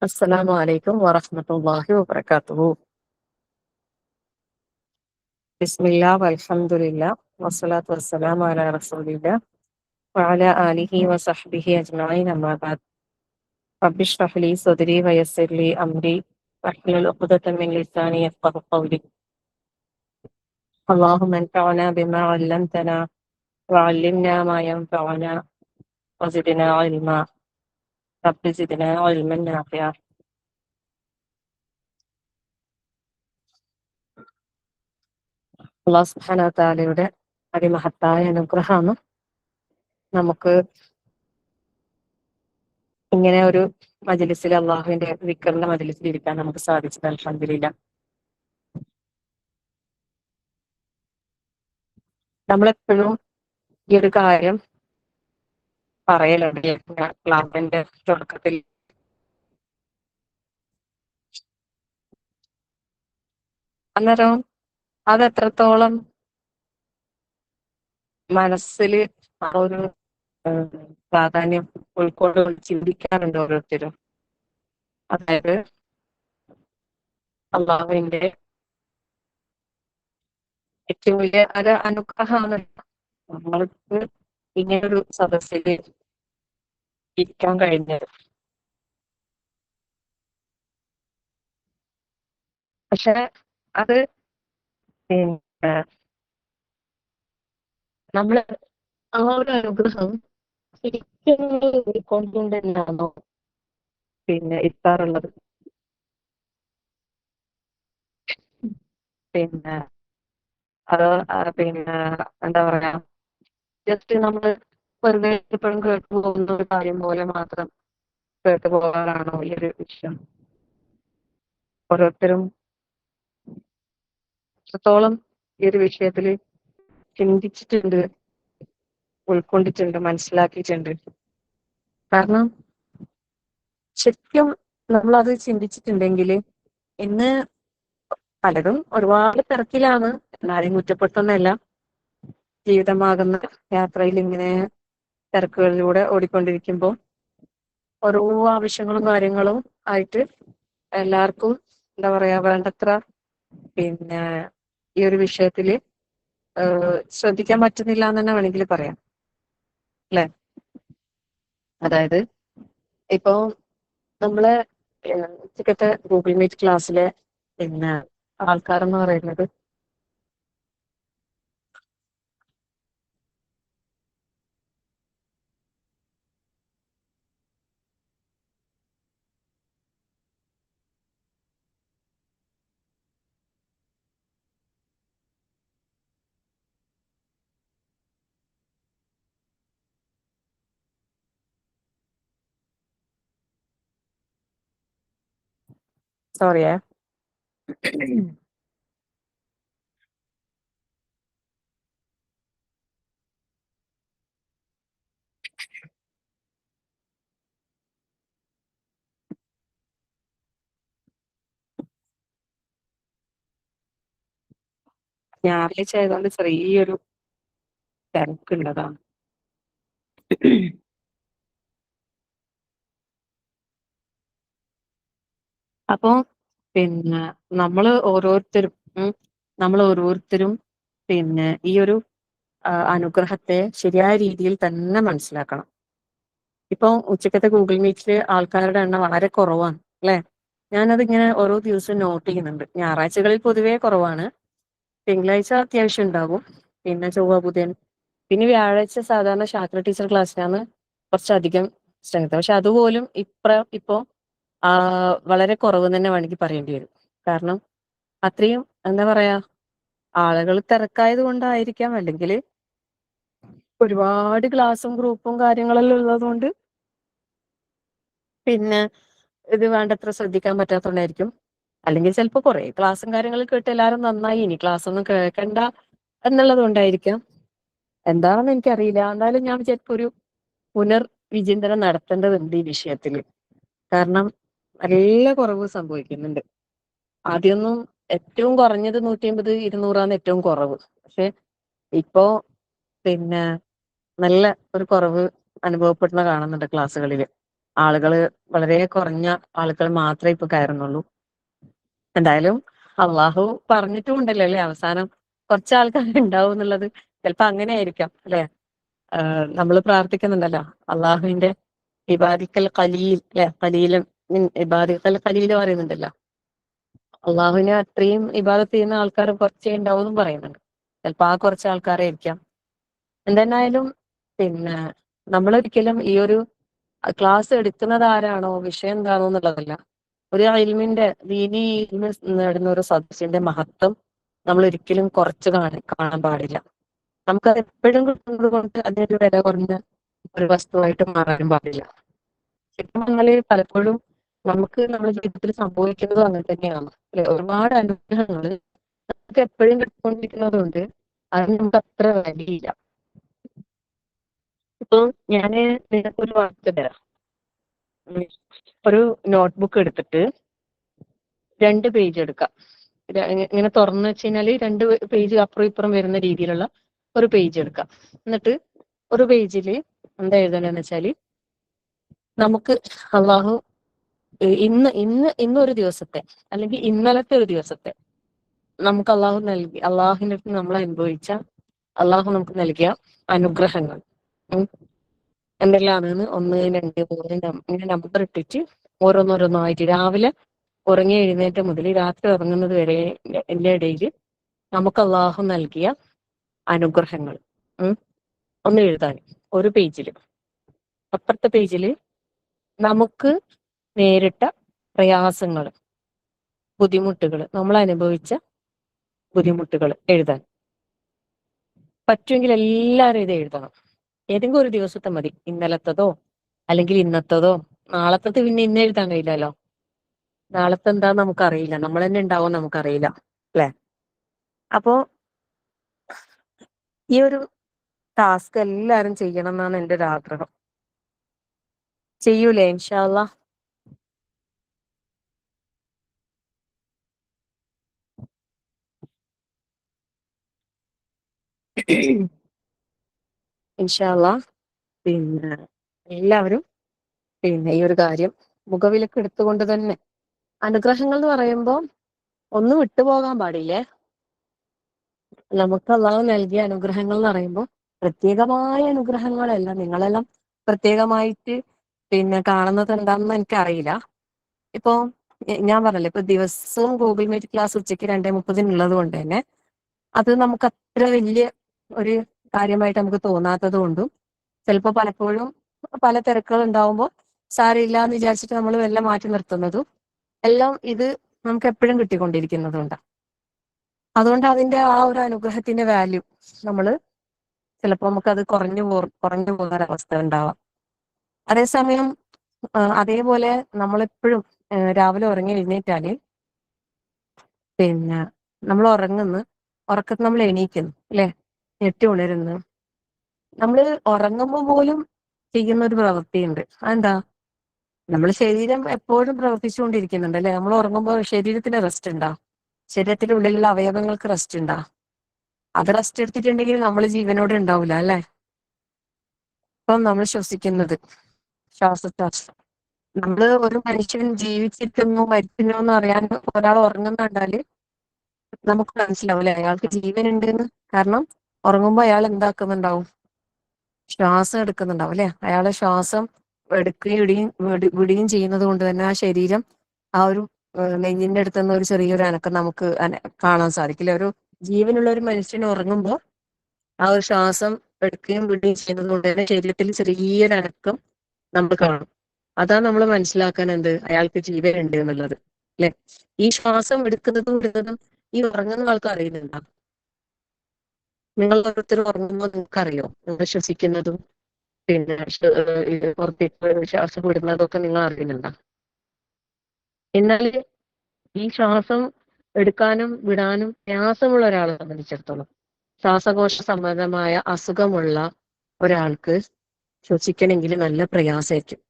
السلام عليكم ورحمة الله وبركاته. بسم الله والحمد لله والصلاة والسلام على رسول الله وعلى آله وصحبه أجمعين أما بعد. رب اشرح لي صدري ويسر لي أمري واحلل عقدة من لساني يفقه قولي. اللهم انفعنا بما علمتنا وعلمنا ما ينفعنا وزدنا علما. رب زدنا علما نافعا. അള്ളാഹു സുബ്ഹാനഹു വ തആലയുടെ അതിമഹത്തായ അനുഗ്രഹമാണ് നമുക്ക് ഇങ്ങനെ ഒരു മജ്‌ലിസിൽ അള്ളാഹുവിന്റെ ദിക്റിന്റെ മജ്‌ലിസിൽ ഇരിക്കാൻ നമുക്ക് സാധിച്ചത്. അൽഹംദുലില്ലാ. നമ്മളെപ്പോഴും ഈ ഒരു കാര്യം പറയലുണ്ട് ക്ലാസിന്റെ തുടക്കത്തിൽ. അന്നേരം അത് എത്രത്തോളം മനസ്സിൽ ആ ഒരു പ്രാധാന്യം ഉൾക്കൊണ്ട് ചിന്തിക്കാറുണ്ട് ഓരോരുത്തരും. അതായത് അള്ളാഹുവിന്റെ ഏറ്റവും വലിയ ഒരു അനുഗ്രഹമാണ് നമ്മൾക്ക് ഇങ്ങനൊരു സദസ്സിൽ ഇരിക്കാൻ കഴിഞ്ഞത്. പക്ഷെ അത് പിന്നെ നമ്മള് ആ ഒരു അനുഗ്രഹം ശരിക്കും ഉൾക്കൊണ്ട് തന്നെയാണോ പിന്നെ എത്താറുള്ളത്? പിന്നെ അത് പിന്നെ എന്താ പറയാ, ജസ്റ്റ് നമ്മള് വെറുതെ എപ്പോഴും കേട്ടു പോകുന്ന ഒരു കാര്യം പോലെ മാത്രം കേട്ടു പോകാറാണോ ഈ ഒരു വിഷയം? ഓരോരുത്തരും എത്രത്തോളം ഈ ഒരു വിഷയത്തിൽ ചിന്തിച്ചിട്ടുണ്ട്, ഉൾക്കൊണ്ടിട്ടുണ്ട്, മനസ്സിലാക്കിയിട്ടുണ്ട്? കാരണം ശരിക്കും നമ്മളത് ചിന്തിച്ചിട്ടുണ്ടെങ്കിൽ ഇന്ന് പലരും ഒരുപാട് തിരക്കിലാണ്, എല്ലാരെയും കുറ്റപ്പെടുത്തുന്നല്ല. ജീവിതമാകുന്ന യാത്രയിൽ ഇങ്ങനെ തിരക്കുകളിലൂടെ ഓടിക്കൊണ്ടിരിക്കുമ്പോൾ ഓരോ ആവശ്യങ്ങളും കാര്യങ്ങളും ആയിട്ട് എല്ലാവർക്കും എന്താ പറയാ വേണ്ടത്ര പിന്നെ ഈ ഒരു വിഷയത്തിൽ ശ്രദ്ധിക്കാൻ പറ്റുന്നില്ല എന്ന് തന്നെ വേണമെങ്കിൽ പറയാം, അല്ലെ? അതായത് ഇപ്പൊ നമ്മളെ ഉച്ചക്കത്തെ ഗൂഗിൾ മീറ്റ് ക്ലാസ്സിലെ പിന്നെ ആൾക്കാരെന്ന് പറയുന്നത് സോറിയേ ഞായറാഴ്ച ആയതുകൊണ്ട് ചെറിയൊരു തിരക്കുള്ളതാണ്. അപ്പോ പിന്നെ നമ്മൾ ഓരോരുത്തരും നമ്മൾ ഓരോരുത്തരും പിന്നെ ഈ ഒരു അനുഗ്രഹത്തെ ശരിയായ രീതിയിൽ തന്നെ മനസ്സിലാക്കണം. ഇപ്പൊ ഉച്ചക്കത്തെ ഗൂഗിൾ മീറ്റില് ആൾക്കാരുടെ എണ്ണം വളരെ കുറവാണ്, അല്ലെ? ഞാനതിങ്ങനെ ഓരോ ദിവസവും നോട്ട് ചെയ്യുന്നുണ്ട്. ഞായറാഴ്ചകളിൽ പൊതുവേ കുറവാണ്, തിങ്കളാഴ്ച അത്യാവശ്യം ഉണ്ടാകും, പിന്നെ ചൊവ്വ ബുധൻ, പിന്നെ വ്യാഴാഴ്ച സാധാരണ ശാസ്ത്ര ടീച്ചർ ക്ലാസ്സിലാണ് കുറച്ചധികം സ്ട്രെങ്ത്. പക്ഷെ അതുപോലും ഇപ്പോ വളരെ കുറവ് തന്നെ വേണമെങ്കിൽ പറയേണ്ടി വരും. കാരണം അത്രയും എന്താ പറയാ, ആളുകൾ തിരക്കായത് കൊണ്ടായിരിക്കാം, അല്ലെങ്കിൽ ഒരുപാട് ക്ലാസ്സും ഗ്രൂപ്പും കാര്യങ്ങളെല്ലാം ഉള്ളത് കൊണ്ട് പിന്നെ ഇത് വേണ്ടത്ര ശ്രദ്ധിക്കാൻ പറ്റാത്തതുകൊണ്ടായിരിക്കും. അല്ലെങ്കിൽ ചിലപ്പോൾ കുറെ ക്ലാസ്സും കാര്യങ്ങളും കേട്ട് എല്ലാവരും നന്നായി, ഇനി ക്ലാസ് ഒന്നും കേൾക്കണ്ട എന്നുള്ളത് കൊണ്ടായിരിക്കാം. എന്താണെന്ന് എനിക്കറിയില്ല. എന്നാലും ഞാൻ ചിലപ്പോൾ ഒരു പുനർവിചിന്തനം നടത്തേണ്ടതുണ്ട് ഈ വിഷയത്തിൽ. കാരണം നല്ല കുറവ് സംഭവിക്കുന്നുണ്ട്. ആദ്യമൊന്നും ഏറ്റവും കുറഞ്ഞത് 150, 200 ഏറ്റവും കുറവ്. പക്ഷെ ഇപ്പോ പിന്നെ നല്ല ഒരു കുറവ് അനുഭവപ്പെടുന്ന കാണുന്നുണ്ട് ക്ലാസ്സുകളിൽ. ആളുകള് വളരെ കുറഞ്ഞ ആളുകൾ മാത്രമേ ഇപ്പൊ കയറുന്നുള്ളൂ. എന്തായാലും അള്ളാഹു പറഞ്ഞിട്ടും ഉണ്ടല്ലോ അല്ലെ, അവസാനം കുറച്ച് ആൾക്കാർ ഉണ്ടാവും എന്നുള്ളത്. ചിലപ്പോ അങ്ങനെ ആയിരിക്കാം അല്ലെ. നമ്മൾ പ്രാർത്ഥിക്കുന്നുണ്ടല്ലോ അള്ളാഹുവിന്റെ ഇബാദിക്കൽ ഖലീൽ അല്ലെ, ഖലീലും ഇബാദിക്കൽ ഖലീൽ പറയുന്നുണ്ടല്ലോ. അള്ളാഹുവിനെ അത്രയും ഇബാദത്ത് ചെയ്യുന്ന ആൾക്കാർ കുറച്ചേ ഉണ്ടാവും എന്നും പറയുന്നുണ്ട്. ചിലപ്പോ ആ കുറച്ച് ആൾക്കാരായിരിക്കാം. എന്തെന്നായാലും പിന്നെ നമ്മളൊരിക്കലും ഈ ഒരു ക്ലാസ് എടുക്കുന്നത് ആരാണോ, വിഷയം എന്താണോ എന്നുള്ളതല്ല. ഒരു ഇൽമിന്റെ ദീനി ഇൽമ് നേടുന്ന ഒരു സദസ്സിന്റെ മഹത്വം നമ്മൾ ഒരിക്കലും കുറച്ച് കാണാൻ പാടില്ല. നമുക്കത് എപ്പോഴും കിട്ടുന്നത് കൊണ്ട് അതിനൊരു വില കുറഞ്ഞ ഒരു വസ്തുവായിട്ട് മാറാനും പാടില്ല. ശരിക്കും പറഞ്ഞാല് പലപ്പോഴും നമുക്ക് നമ്മുടെ ജീവിതത്തിൽ സംഭവിക്കുന്നതും അങ്ങനെ തന്നെയാണ് അല്ലെ. ഒരുപാട് അനുഗ്രഹങ്ങൾ നമുക്ക് എപ്പോഴും കിട്ടിക്കൊണ്ടിരിക്കുന്നത് കൊണ്ട് അതിന് നമുക്ക് അത്ര വിലയില്ല. ഇപ്പൊ ഞാന് നിങ്ങൾക്കൊരു വാക്ക് തരാം. ഒരു നോട്ട്ബുക്ക് എടുത്തിട്ട് 2 പേജ് എടുക്കാം. ഇങ്ങനെ തുറന്നു വെച്ച് കഴിഞ്ഞാല് 2 പേജ് അപ്പുറം ഇപ്പുറം വരുന്ന രീതിയിലുള്ള ഒരു പേജ് എടുക്കാം. എന്നിട്ട് ഒരു പേജിൽ എന്താ എഴുതണമെന്ന് വെച്ചാല്, നമുക്ക് അള്ളാഹു ഇന്നൊരു ദിവസത്തെ അല്ലെങ്കിൽ ഇന്നലത്തെ ഒരു ദിവസത്തെ നമുക്ക് അള്ളാഹു നൽകി, അള്ളാഹുവിന്റെ അടുത്ത് നമ്മൾ അനുഭവിച്ച, അള്ളാഹു നമുക്ക് നൽകിയ അനുഗ്രഹങ്ങൾ എന്തെല്ലാമാണ് 1, 2, 3 ഇങ്ങനെ നമ്പർ ഇട്ടിട്ട് ഓരോന്നോരോന്നായിട്ട് രാവിലെ ഉറങ്ങി എഴുന്നേറ്റ മുതൽ രാത്രി ഉറങ്ങുന്നത് വരെ എന്റെ ഇടയിൽ നമുക്ക് അള്ളാഹു നൽകിയ അനുഗ്രഹങ്ങൾ ഒന്ന് എഴുതാൻ ഒരു പേജിൽ. അപ്പുറത്തെ പേജിൽ നമുക്ക് നേരിട്ട പ്രയാസങ്ങൾ, ബുദ്ധിമുട്ടുകൾ, നമ്മൾ അനുഭവിച്ച ബുദ്ധിമുട്ടുകൾ എഴുതാൻ. പറ്റുമെങ്കിൽ എല്ലാവരും ഇത് എഴുതണം. ഏതെങ്കിലും ഒരു ദിവസത്തെ മതി, ഇന്നലത്തതോ അല്ലെങ്കിൽ ഇന്നത്തതോ. നാളത്തത് പിന്നെ ഇന്ന് എഴുതാൻ കഴിയില്ലല്ലോ. നാളത്തെ എന്താ നമുക്കറിയില്ല, നമ്മൾ തന്നെ ഉണ്ടാവും നമുക്കറിയില്ല അല്ലെ. അപ്പോ ഈ ഒരു ടാസ്ക് എല്ലാരും ചെയ്യണം എന്നാണ് എൻ്റെ ഒരു ആഗ്രഹം. ചെയ്യൂലേ ഇൻഷാ അല്ലാഹ്? ഇൻഷാ അല്ലാഹ്. പിന്നെ എല്ലാവരും ഈ ഒരു കാര്യം മുഖവിലക്ക് എടുത്തുകൊണ്ട് തന്നെ, അനുഗ്രഹങ്ങൾ എന്ന് പറയുമ്പോൾ ഒന്നും വിട്ടുപോകാൻ പാടില്ലേ. നമുക്ക് അള്ളാഹു നൽകിയ അനുഗ്രഹങ്ങൾ എന്ന് പറയുമ്പോൾ പ്രത്യേകമായ അനുഗ്രഹങ്ങളല്ല. നിങ്ങളെല്ലാം പ്രത്യേകമായിട്ട് കാണുന്നത് എന്താണെന്ന് എനിക്കറിയില്ല. ഇപ്പൊ ഞാൻ പറഞ്ഞല്ലോ, ഇപ്പൊ ദിവസവും ഗൂഗിൾ മീറ്റ് ക്ലാസ് ഉച്ചയ്ക്ക് 2:30 ഉള്ളത് കൊണ്ട് തന്നെ അത് നമുക്ക് അത്ര വലിയ ഒരു കാര്യമായിട്ട് നമുക്ക് തോന്നാത്തത് കൊണ്ടും, ചിലപ്പോൾ പലപ്പോഴും പല തിരക്കുകൾ ഉണ്ടാവുമ്പോൾ സാരമില്ല എന്ന് വിചാരിച്ചിട്ട് നമ്മൾ എല്ലാം മാറ്റി നിർത്തുന്നതും എല്ലാം ഇത് നമുക്ക് എപ്പോഴും കിട്ടിക്കൊണ്ടിരിക്കുന്നതുകൊണ്ട്, അതുകൊണ്ട് അതിന്റെ ആ ഒരു അനുഗ്രഹത്തിന്റെ വാല്യൂ നമ്മൾ ചിലപ്പോൾ നമുക്കത് കുറഞ്ഞു പോകുന്നൊരവസ്ഥ ഉണ്ടാവാം. അതേസമയം അതേപോലെ നമ്മളെപ്പോഴും രാവിലെ ഉറങ്ങി എഴുന്നേറ്റാല് നമ്മൾ ഉറക്കത്തിൽ നമ്മൾ എണീക്കുന്നു അല്ലെ, ഞെട്ടി ഉണരുന്നു. നമ്മൾ ഉറങ്ങുമ്പോൾ പോലും ചെയ്യുന്ന ഒരു പ്രവൃത്തിയുണ്ട്. അതെന്താ? നമ്മൾ ശരീരം എപ്പോഴും പ്രവർത്തിച്ചുകൊണ്ടിരിക്കുന്നുണ്ട് അല്ലെ. നമ്മൾ ഉറങ്ങുമ്പോൾ ശരീരത്തിന് റെസ്റ്റ് ഉണ്ടാ? ശരീരത്തിന്റെ ഉള്ളിലുള്ള അവയവങ്ങൾക്ക് റെസ്റ്റ് ഉണ്ടാ? അത് റെസ്റ്റ് എടുത്തിട്ടുണ്ടെങ്കിൽ നമ്മൾ ജീവനോടെ ഉണ്ടാവില്ല അല്ലെ. ഇപ്പം നമ്മൾ ശ്വസിക്കുന്നത് ശ്വാസോച്ഛ്വാസം, നമ്മൾ ഒരു മനുഷ്യൻ ജീവിച്ചിരിക്കുന്നു മരിക്കുന്നു എന്ന് അറിയാൻ ഒരാൾ ഉറങ്ങുന്ന കണ്ടാല് നമുക്ക് മനസ്സിലാവില്ലേ അയാൾക്ക് ജീവൻ ഉണ്ടെന്ന്. കാരണം ഉറങ്ങുമ്പോൾ അയാൾ എന്താക്കുന്നുണ്ടാവും? ശ്വാസം എടുക്കുന്നുണ്ടാവും അല്ലെ. അയാളെ ശ്വാസം എടുക്കുകയും വിടുകയും ചെയ്യുന്നത് കൊണ്ട് തന്നെ ആ ശരീരം, ആ ഒരു നെഞ്ഞിന്റെ അടുത്തുനിന്ന് ഒരു ചെറിയൊരു അനക്കം നമുക്ക് കാണാൻ സാധിക്കില്ല. ഒരു ജീവനുള്ള ഒരു മനുഷ്യൻ ഉറങ്ങുമ്പോൾ ആ ഒരു ശ്വാസം എടുക്കുകയും വിടുകയും ചെയ്യുന്നത് കൊണ്ട് തന്നെ ശരീരത്തിൽ ചെറിയൊരു അനക്കം നമ്മൾ കാണും. അതാ നമ്മൾ മനസ്സിലാക്കാൻ അയാൾക്ക് ജീവൻ ഉണ്ട് എന്നുള്ളത് അല്ലെ. ഈ ശ്വാസം എടുക്കുന്നതും വിടുന്നതും ഈ ഉറങ്ങുന്ന ആൾക്ക് അറിയുന്നുണ്ടോ? നിങ്ങൾ ഓരോരുത്തരും ഉറങ്ങുമ്പോൾ നിങ്ങൾക്കറിയോ നിങ്ങൾ ശ്വസിക്കുന്നതും പുറത്തേക്ക് ശ്വാസം വിടുന്നതും ഒക്കെ നിങ്ങൾ അറിയുന്നുണ്ടോ? എന്നാൽ ഈ ശ്വാസം എടുക്കാനും വിടാനും പ്രയാസമുള്ള ഒരാളെ സംബന്ധിച്ചിടത്തോളം, ശ്വാസകോശ സംബന്ധമായ അസുഖമുള്ള ഒരാൾക്ക് ശ്വസിക്കണമെങ്കിൽ നല്ല പ്രയാസമായിരിക്കും.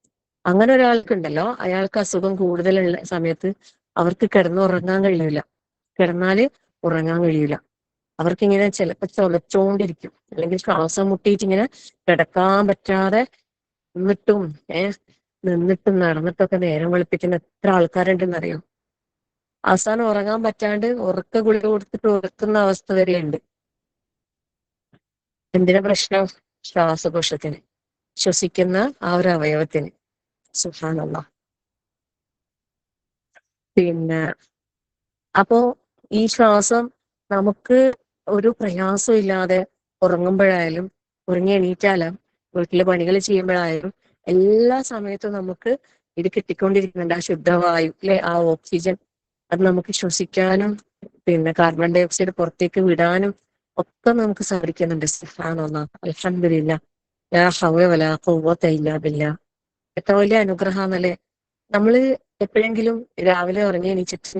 അങ്ങനെ ഒരാൾക്കുണ്ടല്ലോ, അയാൾക്ക് അസുഖം കൂടുതലുള്ള സമയത്ത് അവർക്ക് കിടന്നുറങ്ങാൻ കഴിയില്ല. കിടന്നാല് ഉറങ്ങാൻ കഴിയില്ല. അവർക്കിങ്ങനെ ചിലപ്പോൾ ചുമച്ചോണ്ടിരിക്കും, അല്ലെങ്കിൽ ശ്വാസം മുട്ടിയിട്ട് ഇങ്ങനെ കിടക്കാൻ പറ്റാതെ എന്നിട്ടും നിന്നിട്ടും നടന്നിട്ടൊക്കെ നേരം വെളുപ്പിക്കുന്ന എത്ര ആൾക്കാരുണ്ടെന്നറിയോ? അവസാനം ഉറങ്ങാൻ പറ്റാണ്ട് ഉറക്ക ഗുളിക കൊടുത്തിട്ട് ഉറക്കുന്ന അവസ്ഥ വരെയുണ്ട്. എന്തിനാ പ്രശ്നം? ശ്വാസകോശത്തിന്, ശ്വസിക്കുന്ന ആ ഒരു അവയവത്തിന്. സുബ്ഹാനല്ലാഹ്. പിന്നെ അപ്പോ ഈ ശ്വാസം നമുക്ക് ഒരു പ്രയാസം ഇല്ലാതെ ഉറങ്ങുമ്പോഴായാലും ഉറങ്ങി എണീറ്റാലും വീട്ടിലെ പണികൾ ചെയ്യുമ്പോഴായാലും എല്ലാ സമയത്തും നമുക്ക് ഇത് കിട്ടിക്കൊണ്ടിരിക്കുന്നുണ്ട്. ആ ശുദ്ധവായു അല്ലെ, ആ ഓക്സിജൻ, അത് നമുക്ക് ശ്വസിക്കാനും പിന്നെ കാർബൺ ഡൈ ഓക്സൈഡ് പുറത്തേക്ക് വിടാനും ഒക്കെ നമുക്ക് സാധിക്കുന്നുണ്ട്. സുബ്ഹാനല്ലാഹ്, അൽഹംദുലില്ലാഹ്, ലാ ഹൗല വലാ ഖുവ്വത ഇല്ലാ ബില്ലാഹ്. എത്ര വലിയ അനുഗ്രഹാന്നല്ലേ. നമ്മള് എപ്പോഴെങ്കിലും രാവിലെ ഉറങ്ങി എണീച്ചിട്ട്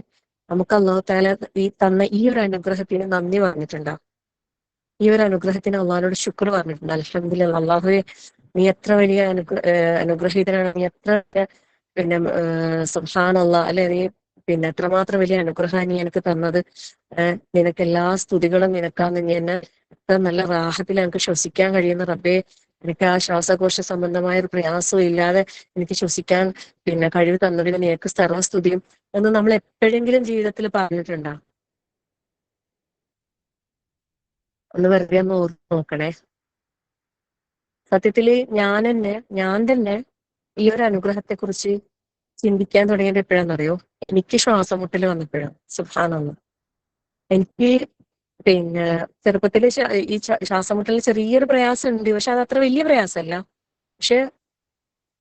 നമുക്ക് അല്ലാഹു തആല ഈ തന്ന ഈ ഒരു അനുഗ്രഹത്തിന് നന്ദി പറഞ്ഞിട്ടുണ്ടോ? ഈ ഒരു അനുഗ്രഹത്തിന് അള്ളാഹിനോട് ശുക്ർ പറഞ്ഞിട്ടുണ്ട്? അൽഹംദുലില്ലാഹ്, അള്ളാഹുവേ നീ എത്ര വലിയ അനുഗ്രഹീതനാണ്, നീ എത്ര പിന്നെ സുബ്ഹാനല്ലാഹ് അല്ലെ, നീ പിന്നെ എത്രമാത്രം വലിയ അനുഗ്രഹം നീ എനിക്ക് തന്നത്. നിനക്ക് എല്ലാ സ്തുതികളും നിനക്കാന്ന്. നീ എന്നെ എത്ര നല്ല റാഹത്തിൽ എനിക്ക് ശ്വസിക്കാൻ കഴിയുന്ന റബ്ബേ, എനിക്ക് ആ ശ്വാസകോശ സംബന്ധമായ ഒരു പ്രയാസവും ഇല്ലാതെ എനിക്ക് ശ്വസിക്കാൻ പിന്നെ കഴിവ് തന്നതിന് നിനക്ക് സർവ്വസ്തുതിയും എന്ന് നമ്മൾ എപ്പോഴെങ്കിലും ജീവിതത്തിൽ പറഞ്ഞിട്ടുണ്ടോ? ഒന്ന് വെറുതെ ഒന്ന് ഓർത്ത് നോക്കണേ. സത്യത്തില് ഞാൻ തന്നെ ഈ ഒരു അനുഗ്രഹത്തെ കുറിച്ച് ചിന്തിക്കാൻ തുടങ്ങിയത് എപ്പോഴാണെന്നറിയോ? എനിക്ക് ശ്വാസം മുട്ടൽ വന്നപ്പോഴാണ്. സുബ്ഹാനല്ലാഹ്. എനിക്ക് പിന്നെ ചെറുപ്പത്തില് ഈ ശ്വാസം മുട്ടലിന് ചെറിയൊരു പ്രയാസം ഉണ്ട്, പക്ഷെ അത് അത്ര വലിയ പ്രയാസമല്ല. പക്ഷെ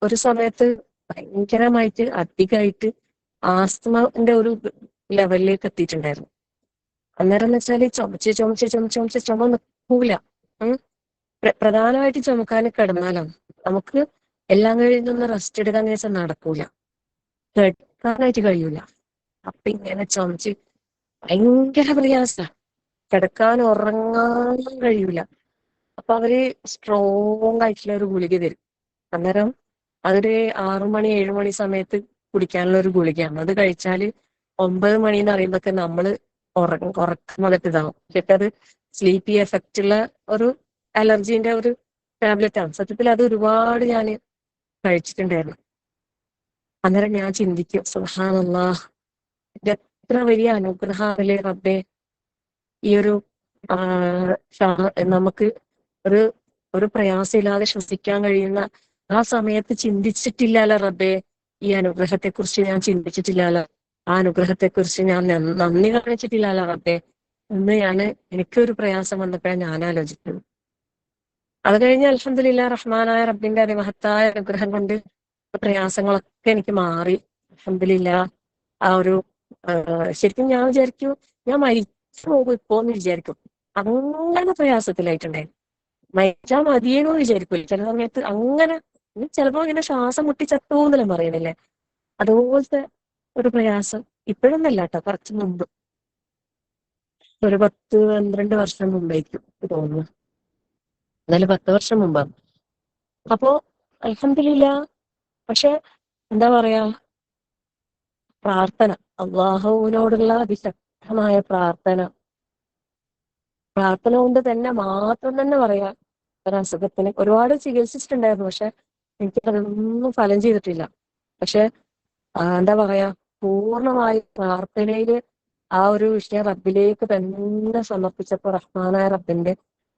ഒരു സമയത്ത് ഭയങ്കരമായിട്ട് അധികമായിട്ട് ആസ്തമന്റെ ഒരു ലെവലിലേക്ക് എത്തിയിട്ടുണ്ടായിരുന്നു. അന്നേരം എന്ന് വെച്ചാല് ചുമച്ച് ചുമച്ച് ചുമച്ച് ചുമച്ച് ചുമ നിൽക്കൂല. പ്രധാനമായിട്ട് ചുമക്കാൻ കിടന്നാലാണ് നമുക്ക് എല്ലാം കഴിഞ്ഞൊന്ന് റെസ്റ്റ് എടുക്കാന്ന് വെച്ചാൽ നടക്കൂല, കിടക്കാനായിട്ട് കഴിയൂല. അപ്പൊ ഇങ്ങനെ ചുമച്ച് ഭയങ്കര പ്രയാസ, കിടക്കാൻ ഉറങ്ങാനും കഴിയൂല. അപ്പൊ അവര് സ്ട്രോങ് ആയിട്ടുള്ള ഒരു ഗുളിക തരും. അന്നേരം അതൊരു 6 മണി 7 മണി സമയത്ത് കുടിക്കാനുള്ള ഒരു ഗുളികയാണ്. അത് കഴിച്ചാല് 9 മണി എന്ന് പറയുമ്പോഴൊക്കെ നമ്മള് ഉറക്കം വന്നിട്ട് ഇതാവും. പക്ഷെ അത് സ്ലീപ്പി എഫക്റ്റ് ഉള്ള ഒരു അലർജീന്റെ ഒരു ടാബ്ലറ്റ് ആണ്. സത്യത്തിൽ അത് ഒരുപാട് ഞാൻ കഴിച്ചിട്ടുണ്ടായിരുന്നു. അന്നേരം ഞാൻ ചിന്തിക്കും, സുബ്ഹാനല്ലാഹ്, ഇത് എത്ര വലിയ അനുഗ്രഹമല്ലേ റബ്ബേ. ഈ ഒരു നമുക്ക് ഒരു ഒരു പ്രയാസമില്ലാതെ ശ്വസിക്കാൻ കഴിയുന്ന ആ സമയത്ത് ചിന്തിച്ചിട്ടില്ലല്ലോ റബ്ബേ. ഈ അനുഗ്രഹത്തെ കുറിച്ച് ഞാൻ ചിന്തിച്ചിട്ടില്ലല്ലോ, ആ അനുഗ്രഹത്തെ കുറിച്ച് ഞാൻ നന്ദി കാണിച്ചിട്ടില്ലല്ലോ റബ്ബേ എന്ന് എനിക്കൊരു പ്രയാസം വന്നപ്പോഴാണ് ഞാൻ ആലോചിക്കുന്നത്. അത് കഴിഞ്ഞ് അൽഹംദുലില്ലാഹ്, റഹ്മാനായ റബ്ബിന്റെ അതിമഹത്തായ അനുഗ്രഹം കൊണ്ട് പ്രയാസങ്ങളൊക്കെ എനിക്ക് മാറി. അൽഹംദുലില്ലാഹ്. ആ ഒരു ശരിക്കും ഞാൻ വിചാരിക്കും ഞാൻ മരിച്ചു പോകും ഇപ്പോന്ന് വിചാരിക്കും. അങ്ങനെ പ്രയാസത്തിലായിട്ടുണ്ടായിരുന്നു. മരിച്ചാൽ മതിയേനോ വിചാരിക്കൂല ചില സമയത്ത്. അങ്ങനെ ചിലപ്പോ ഇങ്ങനെ ശ്വാസം മുട്ടി ചത്തോന്നെല്ലാം പറയണില്ലേ, അതുപോലത്തെ ഒരു പ്രയാസം. ഇപ്പോഴൊന്നല്ല കേട്ടോ, കുറച്ച് മുമ്പ്, ഒരു 10-12 വർഷം മുമ്പായിരിക്കും തോന്നുന്നു. എന്നാലും 10 വർഷം മുമ്പാണ്. അപ്പോ അൽഹംദുലില്ലാഹ്. പക്ഷെ എന്താ പറയാ, പ്രാർത്ഥന, അള്ളാഹുവിനോടുള്ള അതിശക്തമായ പ്രാർത്ഥന കൊണ്ട് തന്നെ മാത്രം തന്നെ പറയാം. ഒരസുഖത്തിന് ഒരുപാട് ചികിത്സിച്ചിട്ടുണ്ടായിരുന്നു, പക്ഷെ എനിക്ക് അതൊന്നും ഫലം ചെയ്തിട്ടില്ല. പക്ഷെ എന്താ പറയാ, പൂർണ്ണമായി പ്രാർത്ഥനയില് ആ ഒരു വിഷയം റബ്ബിലേക്ക് തന്നെ സമർപ്പിച്ചപ്പോ റഹ്മാനായ റബ്ബിന്റെ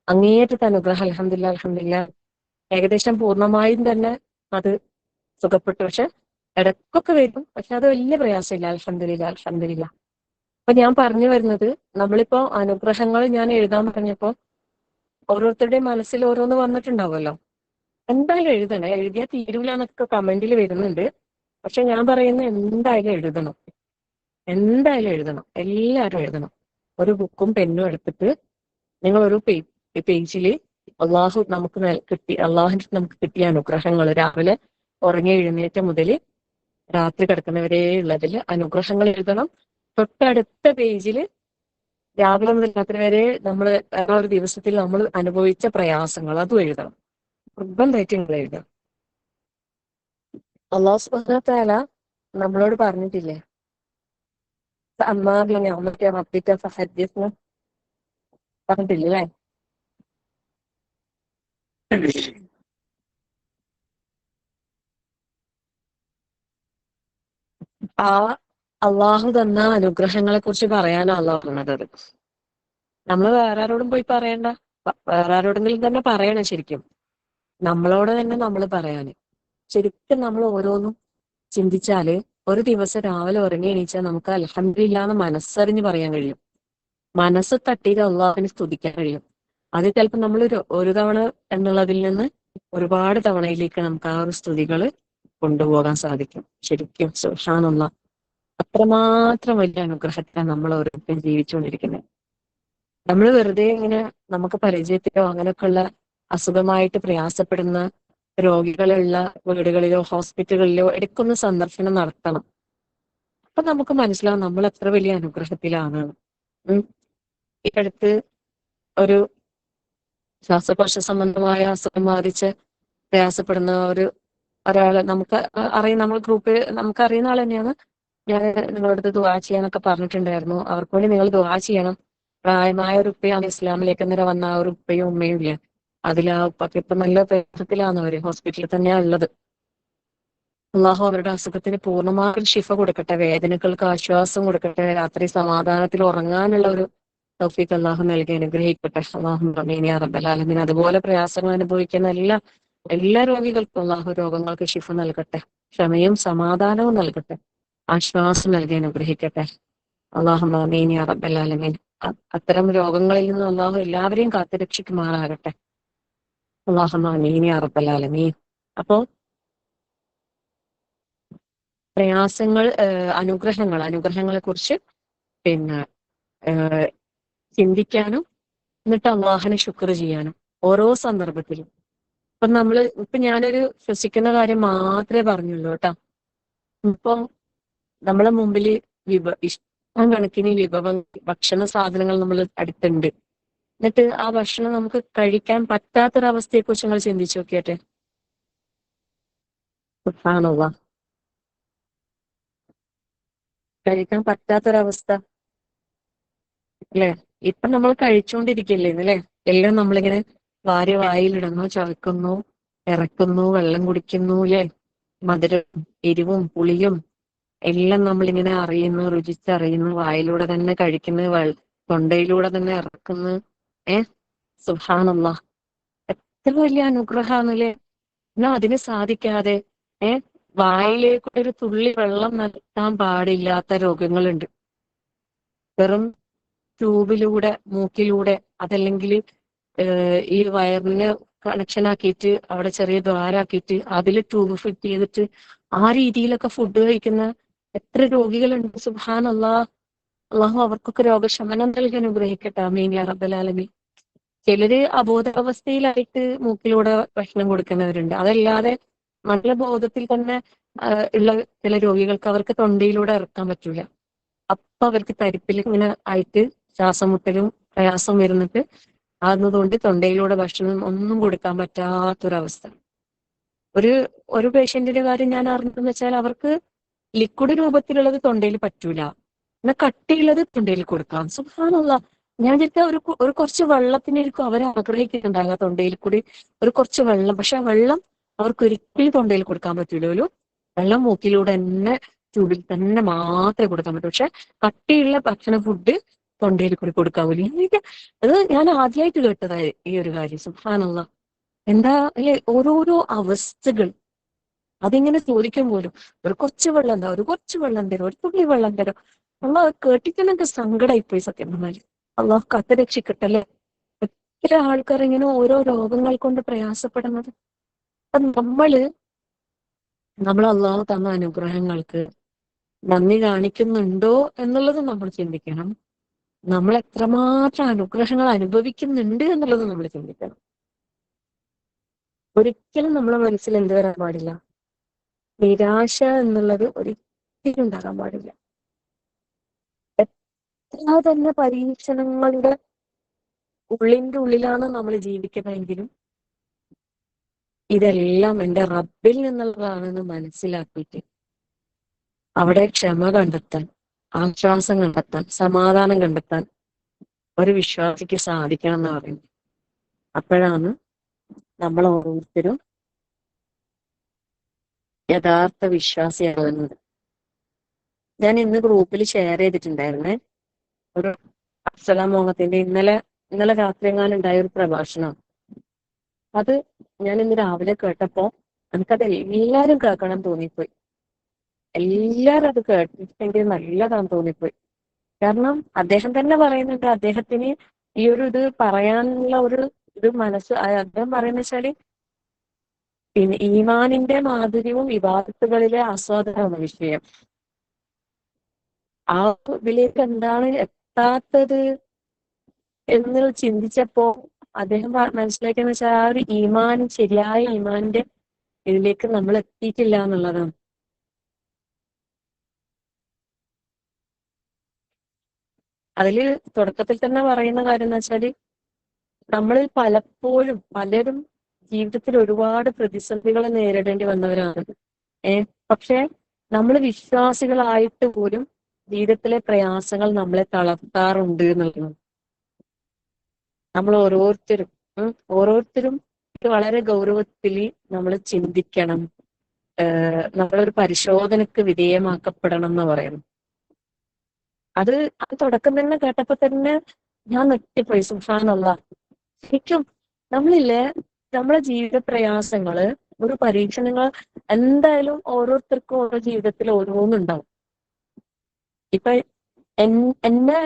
അങ്ങേയറ്റത്തെ അനുഗ്രഹം, അൽഹംദുലില്ലാഹ് അൽഹംദുലില്ലാഹ്, ഏകദേശം പൂർണ്ണമായും തന്നെ അത് സുഖപ്പെട്ടു. പക്ഷെ ഇടയ്ക്കൊക്കെ വരും, പക്ഷെ അത് വലിയ പ്രയാസമില്ല. അൽഹംദുലില്ലാഹ് അൽഹംദുലില്ലാഹ്. അപ്പൊ ഞാൻ പറഞ്ഞു വരുന്നത്, നമ്മളിപ്പോ അനുഗ്രഹങ്ങൾ ഞാൻ എഴുതാൻ പറഞ്ഞപ്പോ ഓരോരുത്തരുടെയും മനസ്സിൽ ഓരോന്ന് വന്നിട്ടുണ്ടാവുമല്ലോ. എന്തായാലും എഴുതണം, എഴുതിയാൽ തീരൂല എന്നൊക്കെ കമന്റിൽ വരുന്നുണ്ട്. പക്ഷെ ഞാൻ പറയുന്ന എന്തായാലും എഴുതണം, എന്തായാലും എഴുതണം, എല്ലാവരും എഴുതണം. ഒരു ബുക്കും പെന്നും എടുത്തിട്ട് നിങ്ങൾ ഒരു പേജില് അള്ളാഹുവിന്റെ നമുക്ക് കിട്ടിയ അനുഗ്രഹങ്ങൾ, രാവിലെ ഉറങ്ങി എഴുന്നേറ്റ മുതൽ രാത്രി കിടക്കുന്നവരെ ഉള്ളതിൽ അനുഗ്രഹങ്ങൾ എഴുതണം. തൊട്ടടുത്ത പേജിൽ രാവിലെ മുതൽ രാത്രി വരെ നമ്മൾ ആ ഒരു ദിവസത്തിൽ നമ്മൾ അനുഭവിച്ച പ്രയാസങ്ങൾ അതും എഴുതണം. നിർബന്ധമായിട്ട് നിങ്ങൾ എഴുതണം. അള്ളാഹു സുബ്ഹാനഹു വ തആല നമ്മളോട് പറഞ്ഞിട്ടില്ലേ, അമ്മാ ബിനിഅമതി റബ്ബിക ഫഹദ്ദിസ്, പറഞ്ഞിട്ടില്ലേ? ആ അള്ളാഹു തന്ന അനുഗ്രഹങ്ങളെ കുറിച്ച് പറയാനാണ് അള്ളാഹു പറഞ്ഞത്. നമ്മൾ വേറെ ആരോടും പോയി പറയണ്ട. വേറെ ആരോടെങ്കിലും തന്നെ പറയണം. ശരിക്കും നമ്മളോട് തന്നെ നമ്മൾ പറയാന്. ശരിക്കും നമ്മൾ ഓരോന്നും ചിന്തിച്ചാല് ഒരു ദിവസം രാവിലെ ഉറങ്ങി എണീച്ചാൽ നമുക്ക് അൽഹംദുലില്ലാന്ന് മനസ്സറിഞ്ഞ് പറയാൻ കഴിയും. മനസ്സ് തട്ടിയിട്ട് അള്ളാഹുവിനെ സ്തുതിക്കാൻ കഴിയും. അത് ചിലപ്പോൾ നമ്മൾ ഒരു തവണ എന്നുള്ളതിൽ നിന്ന് ഒരുപാട് തവണയിലേക്ക് നമുക്ക് ആ ഒരു സ്തുതികള് കൊണ്ടുപോകാൻ സാധിക്കും. ശരിക്കും സുബ്ഹാനല്ലാഹ്, അത്രമാത്രം വലിയ അനുഗ്രഹത്തിലാണ് നമ്മൾ ഓരോരുത്തരും ജീവിച്ചുകൊണ്ടിരിക്കുന്നത്. നമ്മൾ വെറുതെ ഇങ്ങനെ നമുക്ക് പരിചയത്തിലോ അങ്ങനെയൊക്കെയുള്ള അസുഖമായിട്ട് പ്രയാസപ്പെടുന്ന രോഗികളുള്ള വീടുകളിലോ ഹോസ്പിറ്റലുകളിലോ ഇടയ്ക്കൊന്ന് സന്ദർശനം നടത്തണം. അപ്പൊ നമുക്ക് മനസ്സിലാവും നമ്മൾ എത്ര വലിയ അനുഗ്രഹത്തിലാണ്. ഉം ഈ അടുത്ത് ഒരു ശ്വാസകോശ സംബന്ധമായ അസുഖം ബാധിച്ച് പ്രയാസപ്പെടുന്ന ഒരാള് നമുക്ക് അറിയുന്ന, നമ്മൾ ഗ്രൂപ്പിൽ നമുക്ക് അറിയുന്ന ആൾ തന്നെയാണ്. ഞാൻ നിങ്ങളുടെ അടുത്ത് ദുആ ചെയ്യാനൊക്കെ പറഞ്ഞിട്ടുണ്ടായിരുന്നു. അവർക്ക് വേണ്ടി നിങ്ങൾ ദുആ ചെയ്യണം. പ്രായമായ ഒരു ഉപ്പയാണ് ഇസ്ലാമിലേക്ക് ഇന്നലെ വന്ന ആ ഒരു ഉപ്പയും ഉമ്മയും ഇല്ല. അതിൽ ആ ഉപ്പക്ക് ഇപ്പൊ നല്ല പ്രയാസത്തിലാണ്, അവര് ഹോസ്പിറ്റലിൽ തന്നെയാണ് ഉള്ളത്. അള്ളാഹു അവരുടെ അസുഖത്തിന് പൂർണ്ണമായും ശിഫ കൊടുക്കട്ടെ, വേദനകൾക്ക് ആശ്വാസം കൊടുക്കട്ടെ, രാത്രി സമാധാനത്തിൽ ഉറങ്ങാനുള്ള ഒരു തൗഫീഖ് അള്ളാഹു നൽകി അനുഗ്രഹിക്കട്ടെ. അള്ളാഹു ആമീൻ യാ റബ്ബൽ ആലമീൻ. അതുപോലെ പ്രയാസങ്ങൾ അനുഭവിക്കുന്ന എല്ലാ രോഗികൾക്കും അള്ളാഹു രോഗങ്ങൾക്ക് ശിഫ നൽകട്ടെ, ക്ഷമയും സമാധാനവും നൽകട്ടെ, ആശ്വാസം നൽകി അനുഗ്രഹിക്കട്ടെ. അള്ളാഹു ആമീൻ യാ റബ്ബൽ ആലമീൻ. അത്തരം രോഗങ്ങളിൽ നിന്ന് അള്ളാഹു എല്ലാവരെയും കാത്തുരക്ഷിക്കുമാറാകട്ടെ. അള്ളാഹു ആമീൻ യാ റബ്ബൽ ആലമീൻ. അപ്പോ പ്രയാസങ്ങൾ, അനുഗ്രഹങ്ങളെ കുറിച്ച് പിന്നെ ചിന്തിക്കാനും എന്നിട്ട് അള്ളാഹിനെ ശുക്ർ ചെയ്യാനും ഓരോ സന്ദർഭത്തിലും. ഇപ്പൊ ഞാനൊരു ശ്വസിക്കുന്ന കാര്യം മാത്രമേ പറഞ്ഞുള്ളൂ കേട്ടോ. ഇപ്പൊ നമ്മളെ മുമ്പിൽ ഇഷ്ടം കണക്കിന് ഭക്ഷണ സാധനങ്ങൾ നമ്മൾ അടുത്തുണ്ട്. എന്നിട്ട് ആ ഭക്ഷണം നമുക്ക് കഴിക്കാൻ പറ്റാത്തൊരവസ്ഥയെ കുറിച്ച് നിങ്ങൾ ചിന്തിച്ചു നോക്കിയാട്ടെ. സുബ്ഹാനല്ലാഹ്, കഴിക്കാൻ പറ്റാത്തൊരവസ്ഥ അല്ലെ? ഇപ്പൊ നമ്മൾ കഴിച്ചുകൊണ്ടിരിക്കില്ലേ അല്ലെ? എല്ലാം നമ്മളിങ്ങനെ വായിലിടുന്നു, ചവയ്ക്കുന്നു, ഇറക്കുന്നു, വെള്ളം കുടിക്കുന്നു അല്ലെ? മധുരം, എരിവും പുളിയും എല്ലാം നമ്മളിങ്ങനെ അറിയുന്നു, രുചിച്ചറിയുന്നു, വായിലൂടെ തന്നെ കഴിക്കുന്നു, തൊണ്ടയിലൂടെ തന്നെ ഇറക്കുന്നു. സുബ്ഹാനല്ലാഹ്, എത്ര വലിയ അനുഗ്രഹാണല്ലേ. എന്നാ അതിന് സാധിക്കാതെ വായിലേക്ക് ഒരു തുള്ളി വെള്ളം നൽകാൻ പാടില്ലാത്ത രോഗങ്ങളുണ്ട്. വെറും ട്യൂബിലൂടെ, മൂക്കിലൂടെ, അതല്ലെങ്കിൽ ഈ വയറിന് കണക്ഷൻ ആക്കിയിട്ട് അവിടെ ചെറിയ ദ്വാരാക്കിയിട്ട് അതിൽ ട്യൂബ് ഫിറ്റ് ചെയ്തിട്ട് ആ രീതിയിലൊക്കെ ഫുഡ് കഴിക്കുന്ന എത്ര രോഗികളുണ്ട്. സുബ്ഹാനല്ലാഹ്, അള്ളാഹു അവർക്കൊക്കെ രോഗശമനം നൽകി അനുഗ്രഹിക്കട്ടെ. ആമീൻ യാ റബ്ബൽ ആലമീൻ. ചിലര് അബോധാവസ്ഥയിലായിട്ട് മൂക്കിലൂടെ ഭക്ഷണം കൊടുക്കുന്നവരുണ്ട്. അതല്ലാതെ നല്ല ബോധത്തിൽ തന്നെ ഉള്ള ചില രോഗികൾക്ക് അവർക്ക് തൊണ്ടയിലൂടെ ഇറക്കാൻ പറ്റൂല. അപ്പൊ അവർക്ക് തരിപ്പിൽ ഇങ്ങനെ ആയിട്ട് ശ്വാസം മുട്ടലും പ്രയാസം വരുന്നിട്ട് അതുകൊണ്ട് തൊണ്ടയിലൂടെ ഭക്ഷണം ഒന്നും കൊടുക്കാൻ പറ്റാത്തൊരവസ്ഥ. ഒരു ഒരു പേഷ്യന്റിന്റെ കാര്യം ഞാൻ അറിഞ്ഞതെന്ന് വെച്ചാൽ അവർക്ക് ലിക്വിഡ് രൂപത്തിലുള്ളത് തൊണ്ടയിൽ പറ്റൂല, എന്നാൽ കട്ടിയുള്ളത് തൊണ്ടയിൽ കൊടുക്കാം. സുബ്ഹാനല്ലാഹ്, ഞാൻ വിചാരിച്ച ഒരു കുറച്ച് വെള്ളത്തിനായിരിക്കും അവർ ആഗ്രഹിക്കുന്നുണ്ടാകുക, തൊണ്ടയിൽ കൂടി ഒരു കുറച്ച് വെള്ളം. പക്ഷെ ആ വെള്ളം അവർക്ക് ഒരിക്കലും തൊണ്ടയിൽ കൊടുക്കാൻ പറ്റൂലല്ലോ. വെള്ളം മൂക്കിലൂടെ തന്നെ ട്യൂബിൽ തന്നെ മാത്രമേ കൊടുക്കാൻ പറ്റൂ. പക്ഷെ കട്ടിയുള്ള ഭക്ഷണ ഫുഡ് തൊണ്ടയിൽ കൂടി കൊടുക്കാവൂല. അത് ഞാൻ ആദ്യമായിട്ട് കേട്ടതായി ഈ ഒരു കാര്യം. സുബ്ഹാനല്ലാഹ്, എന്താ അല്ലെ ഓരോരോ അവസ്ഥകൾ. അതിങ്ങനെ ചോദിക്കും പോലും, ഒരു കുറച്ച് വെള്ളം തരോ, ഒരു കുറച്ച് വെള്ളം തരോ, ഒരു തുള്ളി വെള്ളം തരോ. അള്ളാഹ് കേട്ടിട്ട് എനിക്ക് സങ്കടമായി പോയി സത്യം പറഞ്ഞാല്. അള്ളാഹു കാത്ത് രക്ഷിക്കട്ടല്ലേ. എത്ര ആൾക്കാർ ഇങ്ങനെ ഓരോ രോഗങ്ങൾ കൊണ്ട് പ്രയാസപ്പെടുന്നത്. അപ്പൊ നമ്മൾ അള്ളാഹു തന്ന അനുഗ്രഹങ്ങൾക്ക് നന്ദി കാണിക്കുന്നുണ്ടോ എന്നുള്ളത് നമ്മൾ ചിന്തിക്കണം. നമ്മൾ എത്രമാത്രം അനുഗ്രഹങ്ങൾ അനുഭവിക്കുന്നുണ്ട് എന്നുള്ളത് നമ്മൾ ചിന്തിക്കണം. ഒരിക്കലും നമ്മളെ മനസ്സിൽ എന്ത് വരാൻ പാടില്ല, നിരാശ എന്നുള്ളത് ഒരിക്കലും ഉണ്ടാകാൻ പാടില്ല. എത്ര തന്നെ പരീക്ഷണങ്ങളുടെ ഉള്ളിന്റെ ഉള്ളിലാണ് നമ്മൾ ജീവിക്കുന്നതെങ്കിലും ഇതെല്ലാം എൻ്റെ റബ്ബിൽ നിന്നുള്ളതാണെന്ന് മനസ്സിലാക്കിയിട്ട് അവിടെ ക്ഷമ കണ്ടെത്താൻ, ആശ്വാസം കണ്ടെത്താൻ, സമാധാനം കണ്ടെത്താൻ ഒരു വിശ്വാസിക്ക് സാധിക്കണം എന്ന് പറയുന്നത്. അപ്പോഴാണ് നമ്മൾ ഓരോരുത്തരും യഥാർത്ഥ വിശ്വാസിയാകുന്നത്. ഞാൻ ഇന്ന് ഗ്രൂപ്പിൽ ഷെയർ ചെയ്തിട്ടുണ്ടായിരുന്നേ, ഒരു അഫ്സലാം മോഹത്തിന്റെ ഇന്നലെ രാത്രി എങ്ങാനും ഉണ്ടായ ഒരു പ്രഭാഷണം. അത് ഞാൻ ഇന്ന് രാവിലെ കേട്ടപ്പോ എനിക്കത് എല്ലാരും കേൾക്കണം തോന്നിപ്പോയി. എല്ലാരും അത് കേട്ടിട്ടെങ്കിൽ നല്ലതാന്ന് തോന്നിപ്പോയി. കാരണം അദ്ദേഹം തന്നെ പറയുന്നുണ്ട്, അദ്ദേഹത്തിന് ഈ ഒരു ഇത് പറയാനുള്ള ഒരു ഇത് മനസ്സ് അദ്ദേഹം പറയുന്ന വെച്ചാല്, പിന്നെ ഈമാനിന്റെ മാധുര്യവും വിവാദത്തുകളിലെ ആസ്വാദനമാണ് വിഷയം. ആ ഇതിലേക്ക് എന്താണ് എത്താത്തത് എന്ന് ചിന്തിച്ചപ്പോ അദ്ദേഹം മനസ്സിലാക്കിയെന്ന് വെച്ചാൽ, ആ ഒരു ഈമാൻ, ശരിയായ ഈമാനിന്റെ ഇതിലേക്ക് നമ്മൾ എത്തിയിട്ടില്ല എന്നുള്ളതാണ്. അതില് തുടക്കത്തിൽ തന്നെ പറയുന്ന കാര്യം എന്ന് വെച്ചാല്, നമ്മളിൽ പലരും ജീവിതത്തിൽ ഒരുപാട് പ്രതിസന്ധികൾ നേരിടേണ്ടി വന്നവരാണ്. പക്ഷെ നമ്മൾ വിശ്വാസികളായിട്ട് പോലും ജീവിതത്തിലെ പ്രയാസങ്ങൾ നമ്മളെ തളർത്താറുണ്ട് എന്നുള്ളതാണ്. നമ്മൾ ഓരോരുത്തരും ഇത് വളരെ ഗൗരവത്തിൽ നമ്മൾ ചിന്തിക്കണം. നമ്മളൊരു പരിശോധനക്ക് വിധേയമാക്കപ്പെടണം എന്ന് പറയുന്നു. അത് തുടക്കം തന്നെ കേട്ടപ്പോ തന്നെ ഞാൻ നെട്ടിപ്പോയി. സുബ്ഹാനല്ലാഹ്. ശരിക്കും നമ്മളില്ലേ, നമ്മളെ ജീവിത പ്രയാസങ്ങള്, ഒരു പരീക്ഷണങ്ങൾ എന്തായാലും ഓരോരുത്തർക്കും ഓരോ ജീവിതത്തിൽ ഓരോന്നുണ്ടാവും. ഇപ്പൊ എന്നെ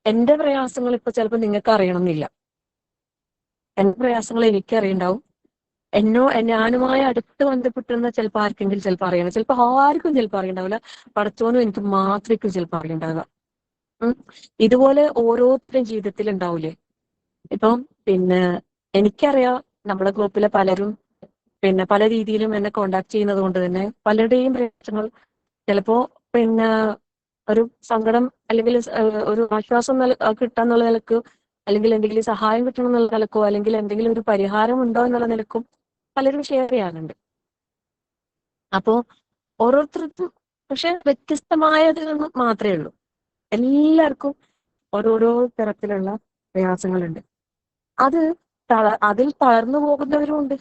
എന്റെ പ്രയാസങ്ങൾ ഇപ്പൊ ചിലപ്പോൾ നിങ്ങൾക്ക് അറിയണമെന്നില്ല. എന്റെ പ്രയാസങ്ങൾ എനിക്ക് അറിയണ്ടാവും. ഞാനുമായി അടുത്ത് ബന്ധപ്പെട്ടിരുന്ന ചിലപ്പോൾ ആർക്കെങ്കിലും ചിലപ്പോൾ അറിയണം, ചിലപ്പോൾ ആർക്കും ചിലപ്പോൾ അറിയണ്ടാവില്ല. പടച്ചോനും എനിക്ക് മാത്രമായിരിക്കും ചിലപ്പോൾ അറിയണ്ടാവുക. ഇതുപോലെ ഓരോരുത്തരും ജീവിതത്തിൽ ഉണ്ടാവൂലേ. ഇപ്പം പിന്നെ എനിക്കറിയാം, നമ്മുടെ ഗ്രൂപ്പിലെ പലരും പല രീതിയിലും എന്നെ കോണ്ടാക്ട് ചെയ്യുന്നത് കൊണ്ട് തന്നെ പലരുടെയും പ്രശ്നങ്ങൾ ചിലപ്പോ പിന്നെ ഒരു സങ്കടം, അല്ലെങ്കിൽ ഒരു ആശ്വാസം കിട്ടാന്നുള്ള നിലക്ക്, അല്ലെങ്കിൽ എന്തെങ്കിലും സഹായം കിട്ടണം എന്നുള്ള നിലക്കോ, അല്ലെങ്കിൽ എന്തെങ്കിലും ഒരു പരിഹാരം ഉണ്ടോ എന്നുള്ള നിലക്കും പലരും ഷെയർ ചെയ്യാറുണ്ട്. അപ്പോ ഓരോരുത്തർക്കും പക്ഷെ വ്യത്യസ്തമായത് മാത്രമേ ഉള്ളൂ. എല്ലാവർക്കും ഓരോരോ തരത്തിലുള്ള പ്രയാസങ്ങളുണ്ട്. അത് അതിൽ തളർന്നു പോകുന്നവരും ഉണ്ട്.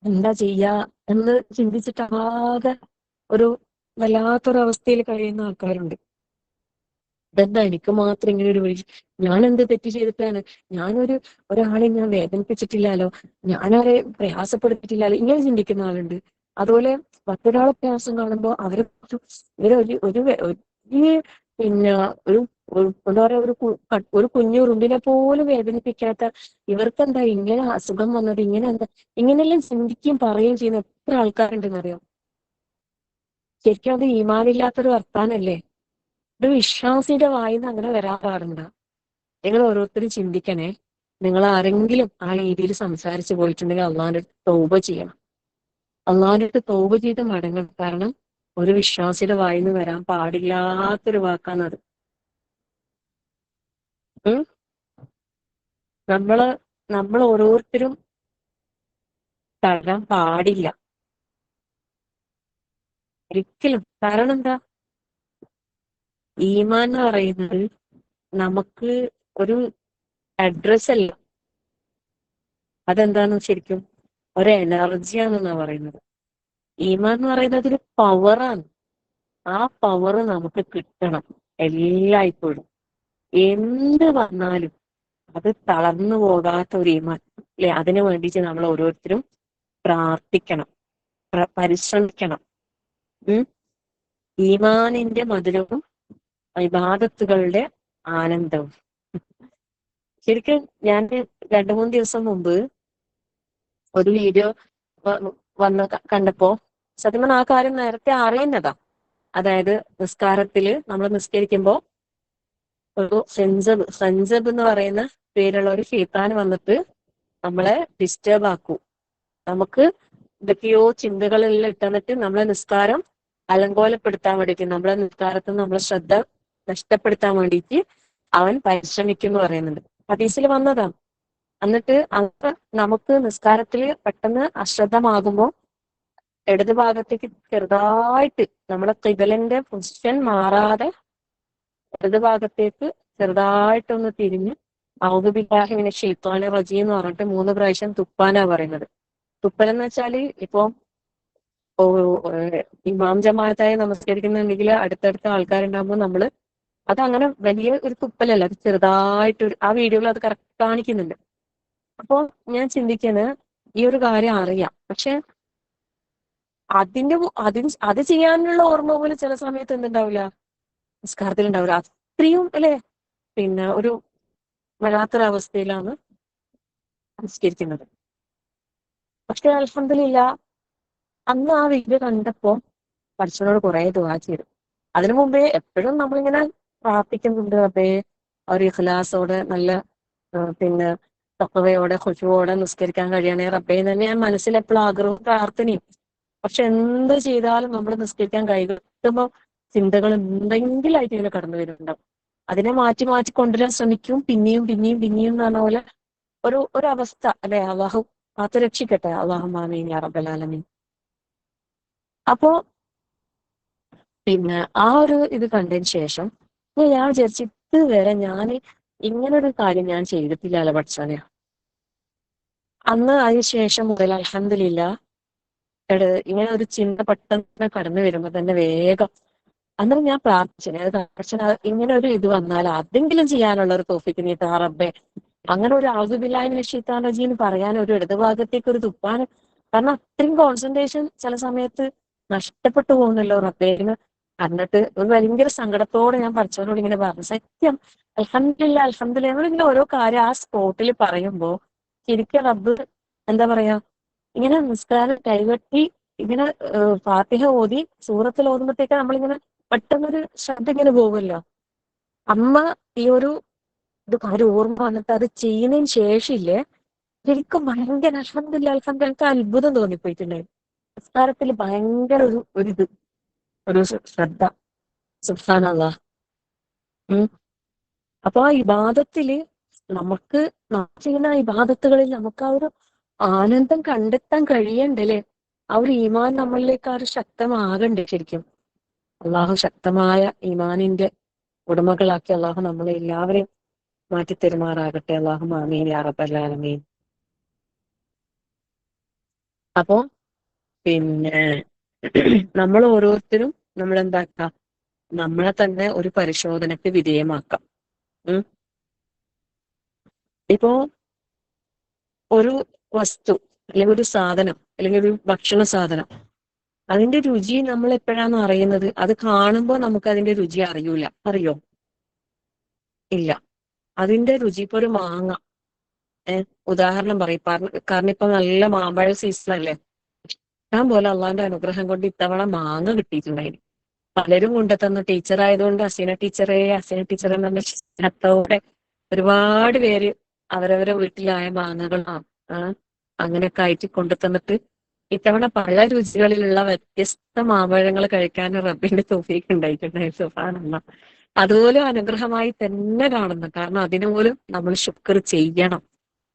എന്താ ചെയ്യാ എന്ന് ചിന്തിച്ചിട്ട് ആകെ ഒരു വല്ലാത്തൊരവസ്ഥയിൽ കഴിയുന്ന ആൾക്കാരുണ്ട്. ഇതെന്താ എനിക്ക് മാത്രം ഇങ്ങനെ ഒരു വഴി, ഞാൻ എന്ത് തെറ്റ് ചെയ്തിട്ടാണ്, ഒരാളെ ഞാൻ വേദനിപ്പിച്ചിട്ടില്ലല്ലോ, ഞാനാരെ പ്രയാസപ്പെടുത്തിയിട്ടില്ലല്ലോ, ഇങ്ങനെ ചിന്തിക്കുന്ന ആളുണ്ട്. അതുപോലെ മറ്റൊരാളെ പ്രയാസം കാണുമ്പോൾ ഇവരെ ഒരു പിന്നെ ഒരു എന്താ പറയാ, ഒരു കുഞ്ഞു ഉറുമ്പിനെ പോലും വേദനിപ്പിക്കാത്ത ഇവർക്കെന്താ ഇങ്ങനെ അസുഖം വന്നത്, ഇങ്ങനെ എന്താ, ഇങ്ങനെയെല്ലാം ചിന്തിക്കുകയും പറയുകയും ചെയ്യുന്ന എത്ര ആൾക്കാരുണ്ടെന്ന് അറിയാം. ശരിക്കും അത് ഈമാനില്ലാത്തൊരു വർത്താനല്ലേ. ഒരു വിശ്വാസിയുടെ വായിന്ന് അങ്ങനെ വരാൻ പാടുണ്ടോ? നിങ്ങൾ ഓരോരുത്തരും ചിന്തിക്കണേ. നിങ്ങൾ ആരെങ്കിലും ആ രീതിയിൽ സംസാരിച്ചു പോയിട്ടുണ്ടെങ്കിൽ അള്ളാഹിന്റെ അടുത്ത് തൗബ ചെയ്യണം. അള്ളാഹിന്റെ അടുത്ത് തൗബ ചെയ്ത് മടങ്ങണം. കാരണം ഒരു വിശ്വാസിയുടെ വായിന്ന് വരാൻ പാടില്ലാത്തൊരു വാക്കാണത്. നമ്മൾ ഓരോരുത്തരും തളരാൻ പാടില്ല ഒരിക്കലും. കാരണം എന്താ, ഈമാൻ എന്ന് പറയുന്നത് നമുക്ക് ഒരു അഡ്രസ് അല്ല. അതെന്താന്ന് ശരിക്കും ഒരു എനർജിയാണെന്നാ പറയുന്നത്. ഈമാൻ എന്ന് പറയുന്നത് ഒരു പവറാണ്. ആ പവർ നമുക്ക് കിട്ടണം എല്ലായ്പ്പോഴും. എന്ത് വന്നാലും അത് തളർന്നു പോകാത്ത ഒരു ഈമാൻ അല്ലെ, അതിനു വേണ്ടിയിട്ട് നമ്മൾ ഓരോരുത്തരും പ്രാർത്ഥിക്കണം, പരിശ്രമിക്കണം. ഈമാനിന്റെ മധുരവും ഇബാദത്തുകളുടെ ആനന്ദവും. ശരിക്കും ഞാൻ 2-3 ദിവസം മുമ്പ് ഒരു വീഡിയോ വന്ന് കണ്ടപ്പോ, സത്യം പറഞ്ഞാൽ ആ കാര്യം നേരത്തെ അറിയുന്നതാ. അതായത് നിസ്കാരത്തില് നമ്മൾ നിസ്കരിക്കുമ്പോ ഒരു സഞ്ചബ് എന്ന് പറയുന്ന പേരുള്ള ഒരു ഷെയ്ത്താൻ വന്നിട്ട് നമ്മളെ ഡിസ്റ്റർബ് ആക്കൂ. നമുക്ക് എന്തൊക്കെയോ ചിന്തകളെല്ലാം ഇട്ടന്നിട്ട് നമ്മളെ നിസ്കാരം അലങ്കോലപ്പെടുത്താൻ വേണ്ടിയിട്ട്, നമ്മളെ നിസ്കാരത്തിൽ നമ്മളെ ശ്രദ്ധ നഷ്ടപ്പെടുത്താൻ വേണ്ടിയിട്ട് അവൻ പരിശ്രമിക്കും എന്ന് പറയുന്നുണ്ട്. ഹദീസിൽ വന്നതാണ്. എന്നിട്ട് നമുക്ക് നിസ്കാരത്തിൽ പെട്ടെന്ന് അശ്രദ്ധമാകുമ്പോൾ ഇടത് ഭാഗത്തേക്ക് ചെറുതായിട്ട് നമ്മുടെ ഖിബലന്റെ പൊസിഷൻ മാറാതെ ഇടത് ഭാഗത്തേക്ക് ചെറുതായിട്ടൊന്ന് തിരിഞ്ഞ് ഔദു ബില്ലാഹി മിനശ് ശൈത്വാനിർ റജീം എന്ന് പറഞ്ഞിട്ട് 3 പ്രാവശ്യം തുപ്പാനാ പറയുന്നത്. തുപ്പലെന്ന് വെച്ചാല് ഇപ്പൊ ഓ ഇമാം ജമാഅത്തായി നമസ്കരിക്കുന്നുണ്ടെങ്കിൽ അടുത്തടുത്ത ആൾക്കാരുണ്ടാകുമ്പോൾ നമ്മള് അതങ്ങനെ വലിയ ഒരു തുപ്പലല്ല, അത് ചെറുതായിട്ട് ആ വീഡിയോയിൽ അത് കറക്റ്റ് കാണിക്കുന്നുണ്ട്. അപ്പോ ഞാൻ ചിന്തിക്കുന്നത് ഈ ഒരു കാര്യം അറിയാം, പക്ഷെ അത് ചെയ്യാനുള്ള ഓർമ്മ പോലും ചില സമയത്ത് എന്തുണ്ടാവില്ല, നിസ്കാരത്തിൽ ഉണ്ടാവില്ല. അത്രയും അല്ലെ, പിന്നെ ഒരു വല്ലാത്തൊരവസ്ഥയിലാണ് നിസ്കരിക്കുന്നത്. പക്ഷെ അൽഹംദുലില്ലാ അന്ന് ആ വീഡിയോ കണ്ടപ്പോ പടച്ചവനോട് കുറെ ദുആ ചെയ്തു. അതിനു മുമ്പേ എപ്പോഴും നമ്മളിങ്ങനെ പ്രാർത്ഥിക്കുന്നുണ്ട്, റബ്ബേ ഒരു ഇഖ്ലാസോടെ നല്ല പിന്നെ തഖ്വയോടെ ഖുശൂഓടെ നിസ്കരിക്കാൻ കഴിയണേ റബ്ബേ എന്ന് തന്നെ ഞാൻ മനസ്സിൽ എപ്പോഴും ആഗ്രഹവും പ്രാർത്ഥനയും. പക്ഷെ എന്ത് ചെയ്താലും നമ്മൾ നിസ്കരിക്കാൻ കൈകിട്ടുമ്പോ ചിന്തകൾ എന്തെങ്കിലും ആയിട്ട് ഇങ്ങനെ കടന്നു വരുന്നുണ്ടാവും. അതിനെ മാറ്റി മാറ്റി കൊണ്ടുവരാൻ ശ്രമിക്കും, പിന്നെയും പിന്നെയും പിന്നെയും എന്ന് പറഞ്ഞ പോലെ ഒരു അവസ്ഥ അല്ലെ. അള്ളാഹു കാത്തു രക്ഷിക്കട്ടെ. അല്ലാഹുമ്മ ആമീൻ യാ റബ്ബൽ ആലമീൻ. അപ്പോ പിന്നെ ആ ഒരു ഇത് കണ്ടതിന് ശേഷം ഞാൻ വിചാരിച്ചു ഇതുവരെ ഞാൻ ഇങ്ങനൊരു കാര്യം ഞാൻ ചെയ്തിട്ടില്ലല്ലോ പഠിച്ചോനെ. അന്ന് അതിന് ശേഷം മുതൽ അൽഹംദുലില്ലാ ഇങ്ങനെ ഒരു ചിന്ത പെട്ടെന്ന് കടന്നു വരുമ്പോ തന്നെ വേഗം അന്നേരം ഞാൻ പ്രാർത്ഥിച്ചു, പക്ഷെ ഇങ്ങനെ ഒരു ഇത് വന്നാൽ അതെങ്കിലും ചെയ്യാനുള്ള ഒരു തോഫിക്ക് നീ താ റബ്ബേ. അങ്ങനെ ഒരു ഔദുബില്ലാഹിമിന ശൈത്താനിർ റജീം എന്ന് പറയാൻ ഒരു ഇടതുഭാഗത്തേക്ക് ഒരു തുപ്പാൻ, കാരണം അത്രയും കോൺസെൻട്രേഷൻ ചില സമയത്ത് നഷ്ടപ്പെട്ടു പോകുന്നല്ലോ റബ്ബേന്ന് പറഞ്ഞിട്ട് ഒരു ഭയങ്കര സങ്കടത്തോടെ ഞാൻ പഠിച്ചവരോട് ഇങ്ങനെ പറഞ്ഞു. സത്യം അൽഹംദുലില്ലാ അൽഹംദുലില്ലാ നമ്മളിങ്ങനെ ഓരോ കാര്യം ആ സ്പോട്ടിൽ പറയുമ്പോ ശരിക്കും റബ്ബ് എന്താ പറയാ, ഇങ്ങനെ നിസ്കാരം കൈകെട്ടി ഇങ്ങനെ ഫാത്തിഹ ഓതി സൂറത്തിൽ ഓതുമ്പോഴത്തേക്ക് നമ്മളിങ്ങനെ പെട്ടെന്നൊരു ശ്രദ്ധ ഇങ്ങനെ പോകുമല്ലോ. അമ്മ ഈ ഒരു ഇത് കാര്യം ഓർമ്മ വന്നിട്ട് അത് ചെയ്യുന്നതിന് ശേഷം ഇല്ലേ ശരിക്കും ഭയങ്കര അൽഹംദുലില്ലാ അൽഹംദുലില്ലാ എനിക്ക് അത്ഭുതം തോന്നിപ്പോയിട്ടുണ്ടായിരുന്നു. നിസ്കാരത്തിൽ ഭയങ്കര ഒരു ഒരു ശ്രദ്ധ. സുബ്ഹാനല്ലാഹ്. ഉം അപ്പൊ ആ ഇബാദത്തില് നമുക്ക് ചെയ്യുന്ന ആ ഇബാദത്തുകളിൽ നമുക്ക് ആ ഒരു ആനന്ദം കണ്ടെത്താൻ കഴിയണ്ടല്ലേ. ആ ഒരു ഈമാൻ നമ്മളിലേക്ക് ആ ഒരു ശക്തമാകണ്ടേ ശരിക്കും. അള്ളാഹു ശക്തമായ ഈമാനിന്റെ ഉടമകളാക്കി അള്ളാഹു നമ്മളെ എല്ലാവരെയും മാറ്റി തെരുമാറാകട്ടെ. അള്ളാഹു ആമീൻ യാ റബ്ബൽ ആലമീൻ. അപ്പോ പിന്നെ നമ്മൾ ഓരോരുത്തരും നമ്മൾ എന്താക്കാം, നമ്മളെ തന്നെ ഒരു പരിശോധനയ്ക്ക് വിധേയമാക്കാം. ഉം ഇപ്പോ ഒരു വസ്തു അല്ലെങ്കിൽ ഒരു സാധനം അല്ലെങ്കിൽ ഒരു ഭക്ഷണ സാധനം, അതിന്റെ രുചി നമ്മൾ എപ്പോഴാണ് അറിയുന്നത്? അത് കാണുമ്പോൾ നമുക്ക് അതിന്റെ രുചി അറിയൂല. അറിയോ? ഇല്ല. അതിന്റെ രുചി ഇപ്പൊ ഒരു മാങ്ങ, ഉദാഹരണം പറയും, കാരണം ഇപ്പൊ നല്ല മാമ്പഴ സീസൺ അല്ലേ. ഇഷ്ടം പോലെ അള്ളാന്റെ അനുഗ്രഹം കൊണ്ട് ഇത്തവണ മാങ്ങ കിട്ടിയിട്ടുണ്ടായിരുന്നു. പലരും കൊണ്ടുതന്നു. ടീച്ചർ ആയതുകൊണ്ട് അസീന ടീച്ചറെ എന്ന സ്നേഹത്തോടെ ഒരുപാട് പേര് അവരവരെ വീട്ടിലായ മാങ്ങകളാണ് അങ്ങനെയൊക്കെ ആയിട്ട് കൊണ്ടുതന്നിട്ട് ഇത്തവണ പല രുചികളിലുള്ള വ്യത്യസ്ത മാമ്പഴങ്ങൾ കഴിക്കാൻ റബ്ബിന്റെ തൗഫീഖ് ഉണ്ടായിട്ടുണ്ടായിരുന്നു. സുബ്ഹാനല്ലാഹ്. അതുപോലും അനുഗ്രഹമായി തന്നെ കാണുന്നു. കാരണം അതിനു പോലും നമ്മൾ ശുക്ർ ചെയ്യണം.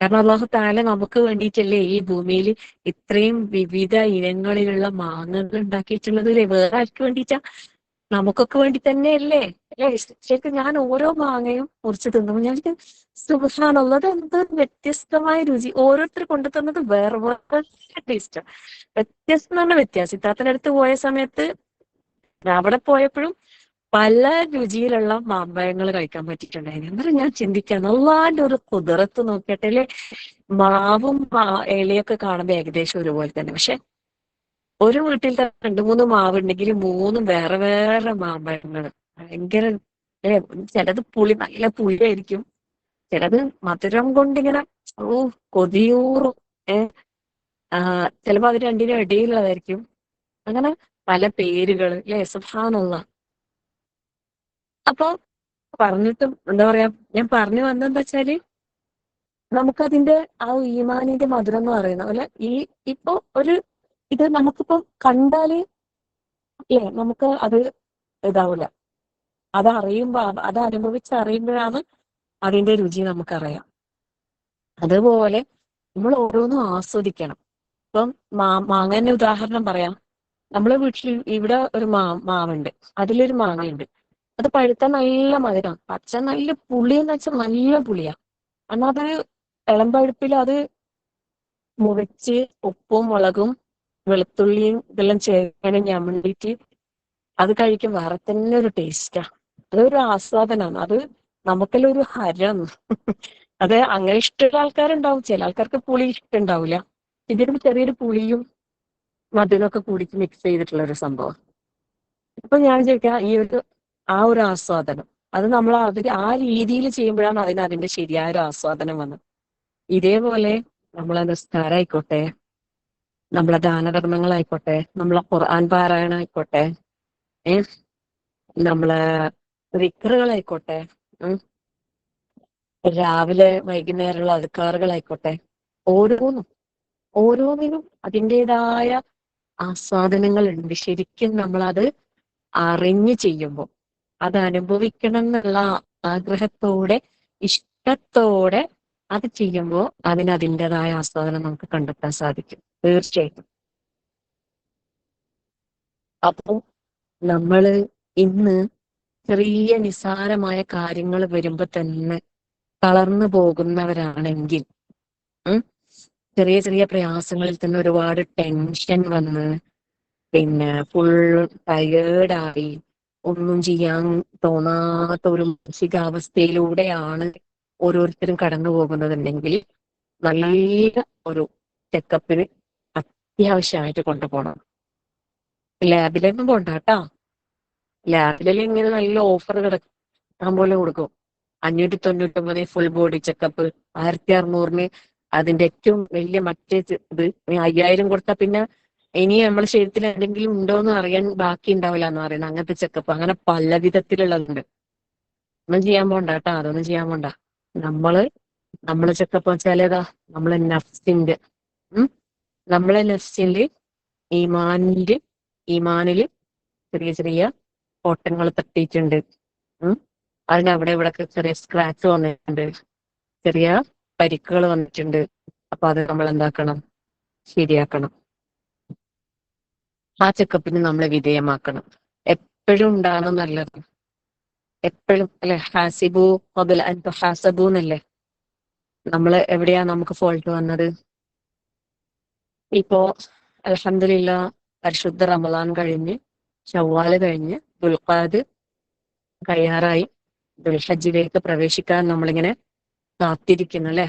കാരണം അല്ലാഹു തആല നമുക്ക് വേണ്ടിയിട്ടല്ലേ ഈ ഭൂമിയിൽ ഇത്രയും വിവിധ ഇനങ്ങളിലുള്ള മാങ്ങകൾ ഉണ്ടാക്കിയിട്ടുള്ളത്. വേറെ ആർക്ക് വേണ്ടിയിട്ടാ? നമുക്കൊക്കെ വേണ്ടി തന്നെയല്ലേ. അല്ലെ? ശരിക്കും ഞാൻ ഓരോ മാങ്ങയും മുറിച്ച് തിന്നുമ്പോൾ ഞാൻ സുബ്ഹാനല്ലാഹ് അത് എന്ത് വ്യത്യസ്തമായ രുചി. ഓരോരുത്തർ കൊണ്ടു തന്നത് വേറെ വേറെ ടേസ്റ്റ്. വ്യത്യസ്തം എന്ന് പറഞ്ഞാൽ വ്യത്യാസം. ഇത്താത്തനടുത്ത് പോയ സമയത്ത് അവിടെ പോയപ്പോഴും പല രുചിയിലുള്ള മാമ്പഴങ്ങൾ കഴിക്കാൻ പറ്റിയിട്ടുണ്ടായിരുന്നു. അന്നേരം ഞാൻ ചിന്തിക്കാണ് അള്ളാന്റെ ഒരു കുതിരത്ത് നോക്കിയിട്ട് അല്ലെ. മാവും ഇലയൊക്കെ കാണുമ്പോൾ ഏകദേശം ഒരുപോലെ തന്നെ, പക്ഷെ ഒരു വീട്ടിൽ തന്നെ രണ്ടു മൂന്ന് മാവ് ഉണ്ടെങ്കിൽ മൂന്നും വേറെ വേറെ മാമ്പഴങ്ങൾ. ഭയങ്കര ചിലത് നല്ല പുളിയായിരിക്കും, ചിലത് മധുരം കൊണ്ടിങ്ങനെ ഓ കൊതിയൂറും. ആ ചിലപ്പോ അത് രണ്ടിനും ഇടയിലുള്ളതായിരിക്കും. അങ്ങനെ പല പേരുകള് അല്ലെ. സുബ്ഹാനല്ലാഹ്. അപ്പൊ പറഞ്ഞിട്ടും എന്താ പറയാ, ഞാൻ പറഞ്ഞു വന്നെന്താ വെച്ചാല് നമുക്കതിന്റെ ആ ഈമാനിന്റെ മധുരം എന്ന് പറയുന്ന പോലെ ഇപ്പൊ ഒരു ഇത് നമുക്കിപ്പോ കണ്ടാല് നമുക്ക് അത് ഇതാവൂല. അതറിയുമ്പോ അത് അനുഭവിച്ചറിയുമ്പോഴാണ് അതിന്റെ രുചി നമുക്കറിയാം. അതുപോലെ നമ്മൾ ഓരോന്നും ആസ്വദിക്കണം. ഇപ്പം മാങ്ങന്റെ ഉദാഹരണം പറയാം. നമ്മളെ വീട്ടിൽ ഇവിടെ ഒരു മാവുണ്ട്, അതിലൊരു മാങ്ങയുണ്ട്. അത് പഴുത്ത നല്ല മധുരം, പച്ച നല്ല പുളിയെന്ന് വെച്ചാൽ നല്ല പുളിയാ. എന്നാൽ അത് ഇളം പഴുപ്പിൽ അത് മുറിച്ച് ഉപ്പും മുളകും വെളുത്തുള്ളിയും ഇതെല്ലാം ചേർക്കാൻ ഞാൻ വേണ്ടിയിട്ട് അത് കഴിക്കും വേറെ തന്നെ ഒരു ടേസ്റ്റാ. അതൊരു ആസ്വാദനമാണ്. അത് നമുക്കെല്ലാം ഒരു ഹരം. അത് അങ്ങനെ ഇഷ്ടമുള്ള ആൾക്കാരുണ്ടാവും, ചില ആൾക്കാർക്ക് പുളി ഇഷ്ടമുണ്ടാവില്ല. ഇതിന് ചെറിയൊരു പുളിയും മധുരമൊക്കെ കൂടി മിക്സ് ചെയ്തിട്ടുള്ള ഒരു സംഭവം. അപ്പൊ ഞാൻ ചോദിക്കാം, ഈ ഒരു ആ ഒരു ആസ്വാദനം അത് നമ്മൾ ആ രീതിയിൽ ചെയ്യുമ്പോഴാണ് അതിന്റെ ശരിയായ ഒരു ആസ്വാദനം വന്നത്. ഇതേപോലെ നമ്മളെ നിസ്കാരമായിക്കോട്ടെ, നമ്മളെ ദാനധർമ്മങ്ങളായിക്കോട്ടെ, നമ്മളെ ഖുർആൻ പാരായണം ആയിക്കോട്ടെ, നമ്മളെ റിക്കറുകളായിക്കോട്ടെ, രാവിലെ വൈകുന്നേരമുള്ള അദ്കാറുകളായിക്കോട്ടെ, ഓരോന്നും ഓരോന്നിനും അതിൻ്റെതായ ആസ്വാദനങ്ങൾ ഉണ്ട്. ശരിക്കും നമ്മളത് അറിഞ്ഞു ചെയ്യുമ്പോൾ, അത് അനുഭവിക്കണം എന്നുള്ള ആഗ്രഹത്തോടെ ഇഷ്ടത്തോടെ അത് ചെയ്യുമ്പോൾ അതിൻ്റെതായ ആസ്വാദനം നമുക്ക് കണ്ടെത്താൻ സാധിക്കും, തീർച്ചയായിട്ടും. അപ്പം നമ്മള് ഇന്ന് ചെറിയ നിസ്സാരമായ കാര്യങ്ങൾ വരുമ്പോ തന്നെ തളർന്നു പോകുന്നവരാണെങ്കിൽ, ചെറിയ ചെറിയ പ്രയാസങ്ങളിൽ തന്നെ ഒരുപാട് ടെൻഷൻ വന്ന് പിന്നെ ഫുൾ ടയേർഡായി ഒന്നും ചെയ്യാൻ തോന്നാത്ത ഒരു മാനസികാവസ്ഥയിലൂടെയാണ് ഓരോരുത്തരും കടന്നു പോകുന്നതുണ്ടെങ്കിൽ നല്ല ഒരു ചെക്കപ്പിന് അത്യാവശ്യമായിട്ട് കൊണ്ടുപോകണം. ലാബിലൊന്നും പോണ്ട കേട്ടോ. ലാബിലെല്ലാം ഇങ്ങനെ നല്ല ഓഫർ കിടക്കാൻ പോലെ കൊടുക്കും. 599 ഫുൾ ബോഡി ചെക്കപ്പ്, 1600 അതിന്റെ ഏറ്റവും വലിയ മറ്റേ ഇത് 5000 കൊടുത്താൽ പിന്നെ ഇനി നമ്മുടെ ശരീരത്തിൽ എന്തെങ്കിലും ഉണ്ടോ എന്ന് അറിയാൻ ബാക്കി ഉണ്ടാവില്ല എന്ന് പറയുന്നത്. അങ്ങനത്തെ ചെക്കപ്പ് അങ്ങനെ പല വിധത്തിലുള്ളതുണ്ട്. ഒന്നും ചെയ്യാൻ പോണ്ട കേട്ടോ, അതൊന്നും ചെയ്യാൻ പോണ്ട. നമ്മളെ ചെക്കപ്പ് വെച്ചാൽ ഏതാ, നമ്മളെ നഫ്സിന്റെ നമ്മളെ നഫ്സിന്റെ ഈമാനില് ചെറിയ ചെറിയ കോട്ടങ്ങൾ തട്ടിയിട്ടുണ്ട്. അതിനവിടെ ഇവിടെ ചെറിയ സ്ക്രാച്ച് വന്നിട്ടുണ്ട്, ചെറിയ പരിക്കുകൾ വന്നിട്ടുണ്ട്. അപ്പൊ അത് നമ്മൾ എന്താക്കണം, ശരിയാക്കണം. ആ ചെക്കപ്പിന് നമ്മളെ വിധേയമാക്കണം. എപ്പോഴും ഉണ്ടാകണം നല്ലത്, എപ്പോഴും അല്ലെ. ഹാസിബു ഖബല അൻ തുഹാസബു എന്നല്ലേ. നമ്മള് എവിടെയാ നമുക്ക് ഫോൾട്ട് വന്നത്? ഇപ്പോ അൽഹംദുലില്ലാ പരിശുദ്ധ റമളാൻ കഴിഞ്ഞ്, ശവ്വാല് കഴിഞ്ഞ്, ദുൽഖഅദ് കഴിയാറായി, ദുൽഹജ്ജിലേക്ക് പ്രവേശിക്കാൻ നമ്മളിങ്ങനെ കാത്തിരിക്കുന്നു അല്ലെ.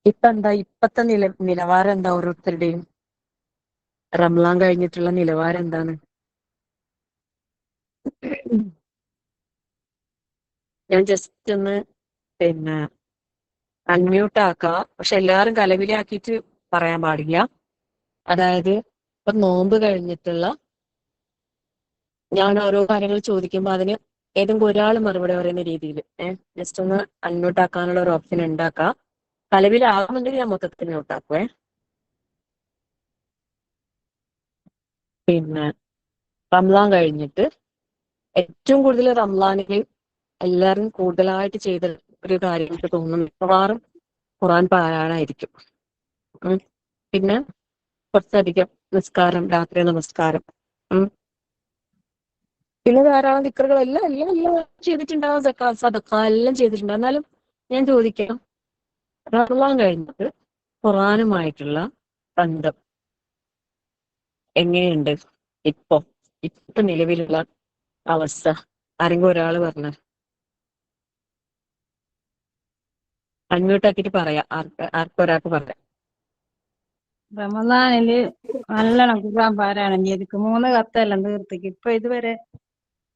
ഇപ്പത്തെ നിലവാരം എന്താ ഓരോരുത്തരുടെയും? റമളാൻ കഴിഞ്ഞിട്ടുള്ള നിലവാരം എന്താണ്? ഞാൻ ജസ്റ്റ് ഒന്ന് പിന്നെ അൺമ്യൂട്ട് ആക്കാം, പക്ഷെ എല്ലാരും കലവിലാക്കിയിട്ട് പറയാൻ പാടില്ല. അതായത് ഇപ്പൊ നോമ്പ് കഴിഞ്ഞിട്ടുള്ള ഞാൻ ഓരോ കാര്യങ്ങൾ ചോദിക്കുമ്പോൾ അതിന് ഏതെങ്കിലും ഒരാൾ മറുപടി പറയുന്ന രീതിയിൽ ജസ്റ്റ് ഒന്ന് അൺമ്യൂട്ട് ആക്കാനുള്ള ഒരു ഓപ്ഷൻ ഉണ്ടാക്കാം. കലവിലാകുന്നുണ്ടെങ്കിൽ ഞാൻ മൊത്തത്തിൽ മ്യൂട്ടാക്കുവേ. പിന്നെ റംസാൻ കഴിഞ്ഞിട്ട് ഏറ്റവും കൂടുതൽ റംസാനിൽ എല്ലാവരും കൂടുതലായിട്ട് ചെയ്ത ഒരു കാര്യം എനിക്ക് തോന്നുന്നു മിക്കവാറും ഖുർആൻ പാരായണമായിരിക്കും. പിന്നെ കുറച്ചധികം നിസ്കാരം, രാത്രി നമസ്കാരം, പിന്നെ ധാരാളം ദിക്റുകൾ എല്ലാം എല്ലാം എല്ലാം ചെയ്തിട്ടുണ്ടാവും, സക്കാത്ത് സദഖ എല്ലാം ചെയ്തിട്ടുണ്ടാവും. എന്നാലും ഞാൻ ചോദിക്കാം, റമളാൻ കഴിഞ്ഞിട്ട് ഖുർആനുമായിട്ടുള്ള ബന്ധം എങ്ങനെയുണ്ട് ഇപ്പൊ നിലവിലുള്ള അവസ്ഥ? ആരെങ്കിലും ഒരാള് പറഞ്ഞ അൺമ്യൂട്ടാക്കിട്ട് പറയാം, ആർക്കൊരാൾക്ക് പറയാം. റമദാനില് നല്ലോണം ഖുർആൻ പാരായണം ചെയ്തിക്ക് 3 കത്തെല്ലാം തീർത്തിക്ക്. ഇപ്പൊ ഇതുവരെ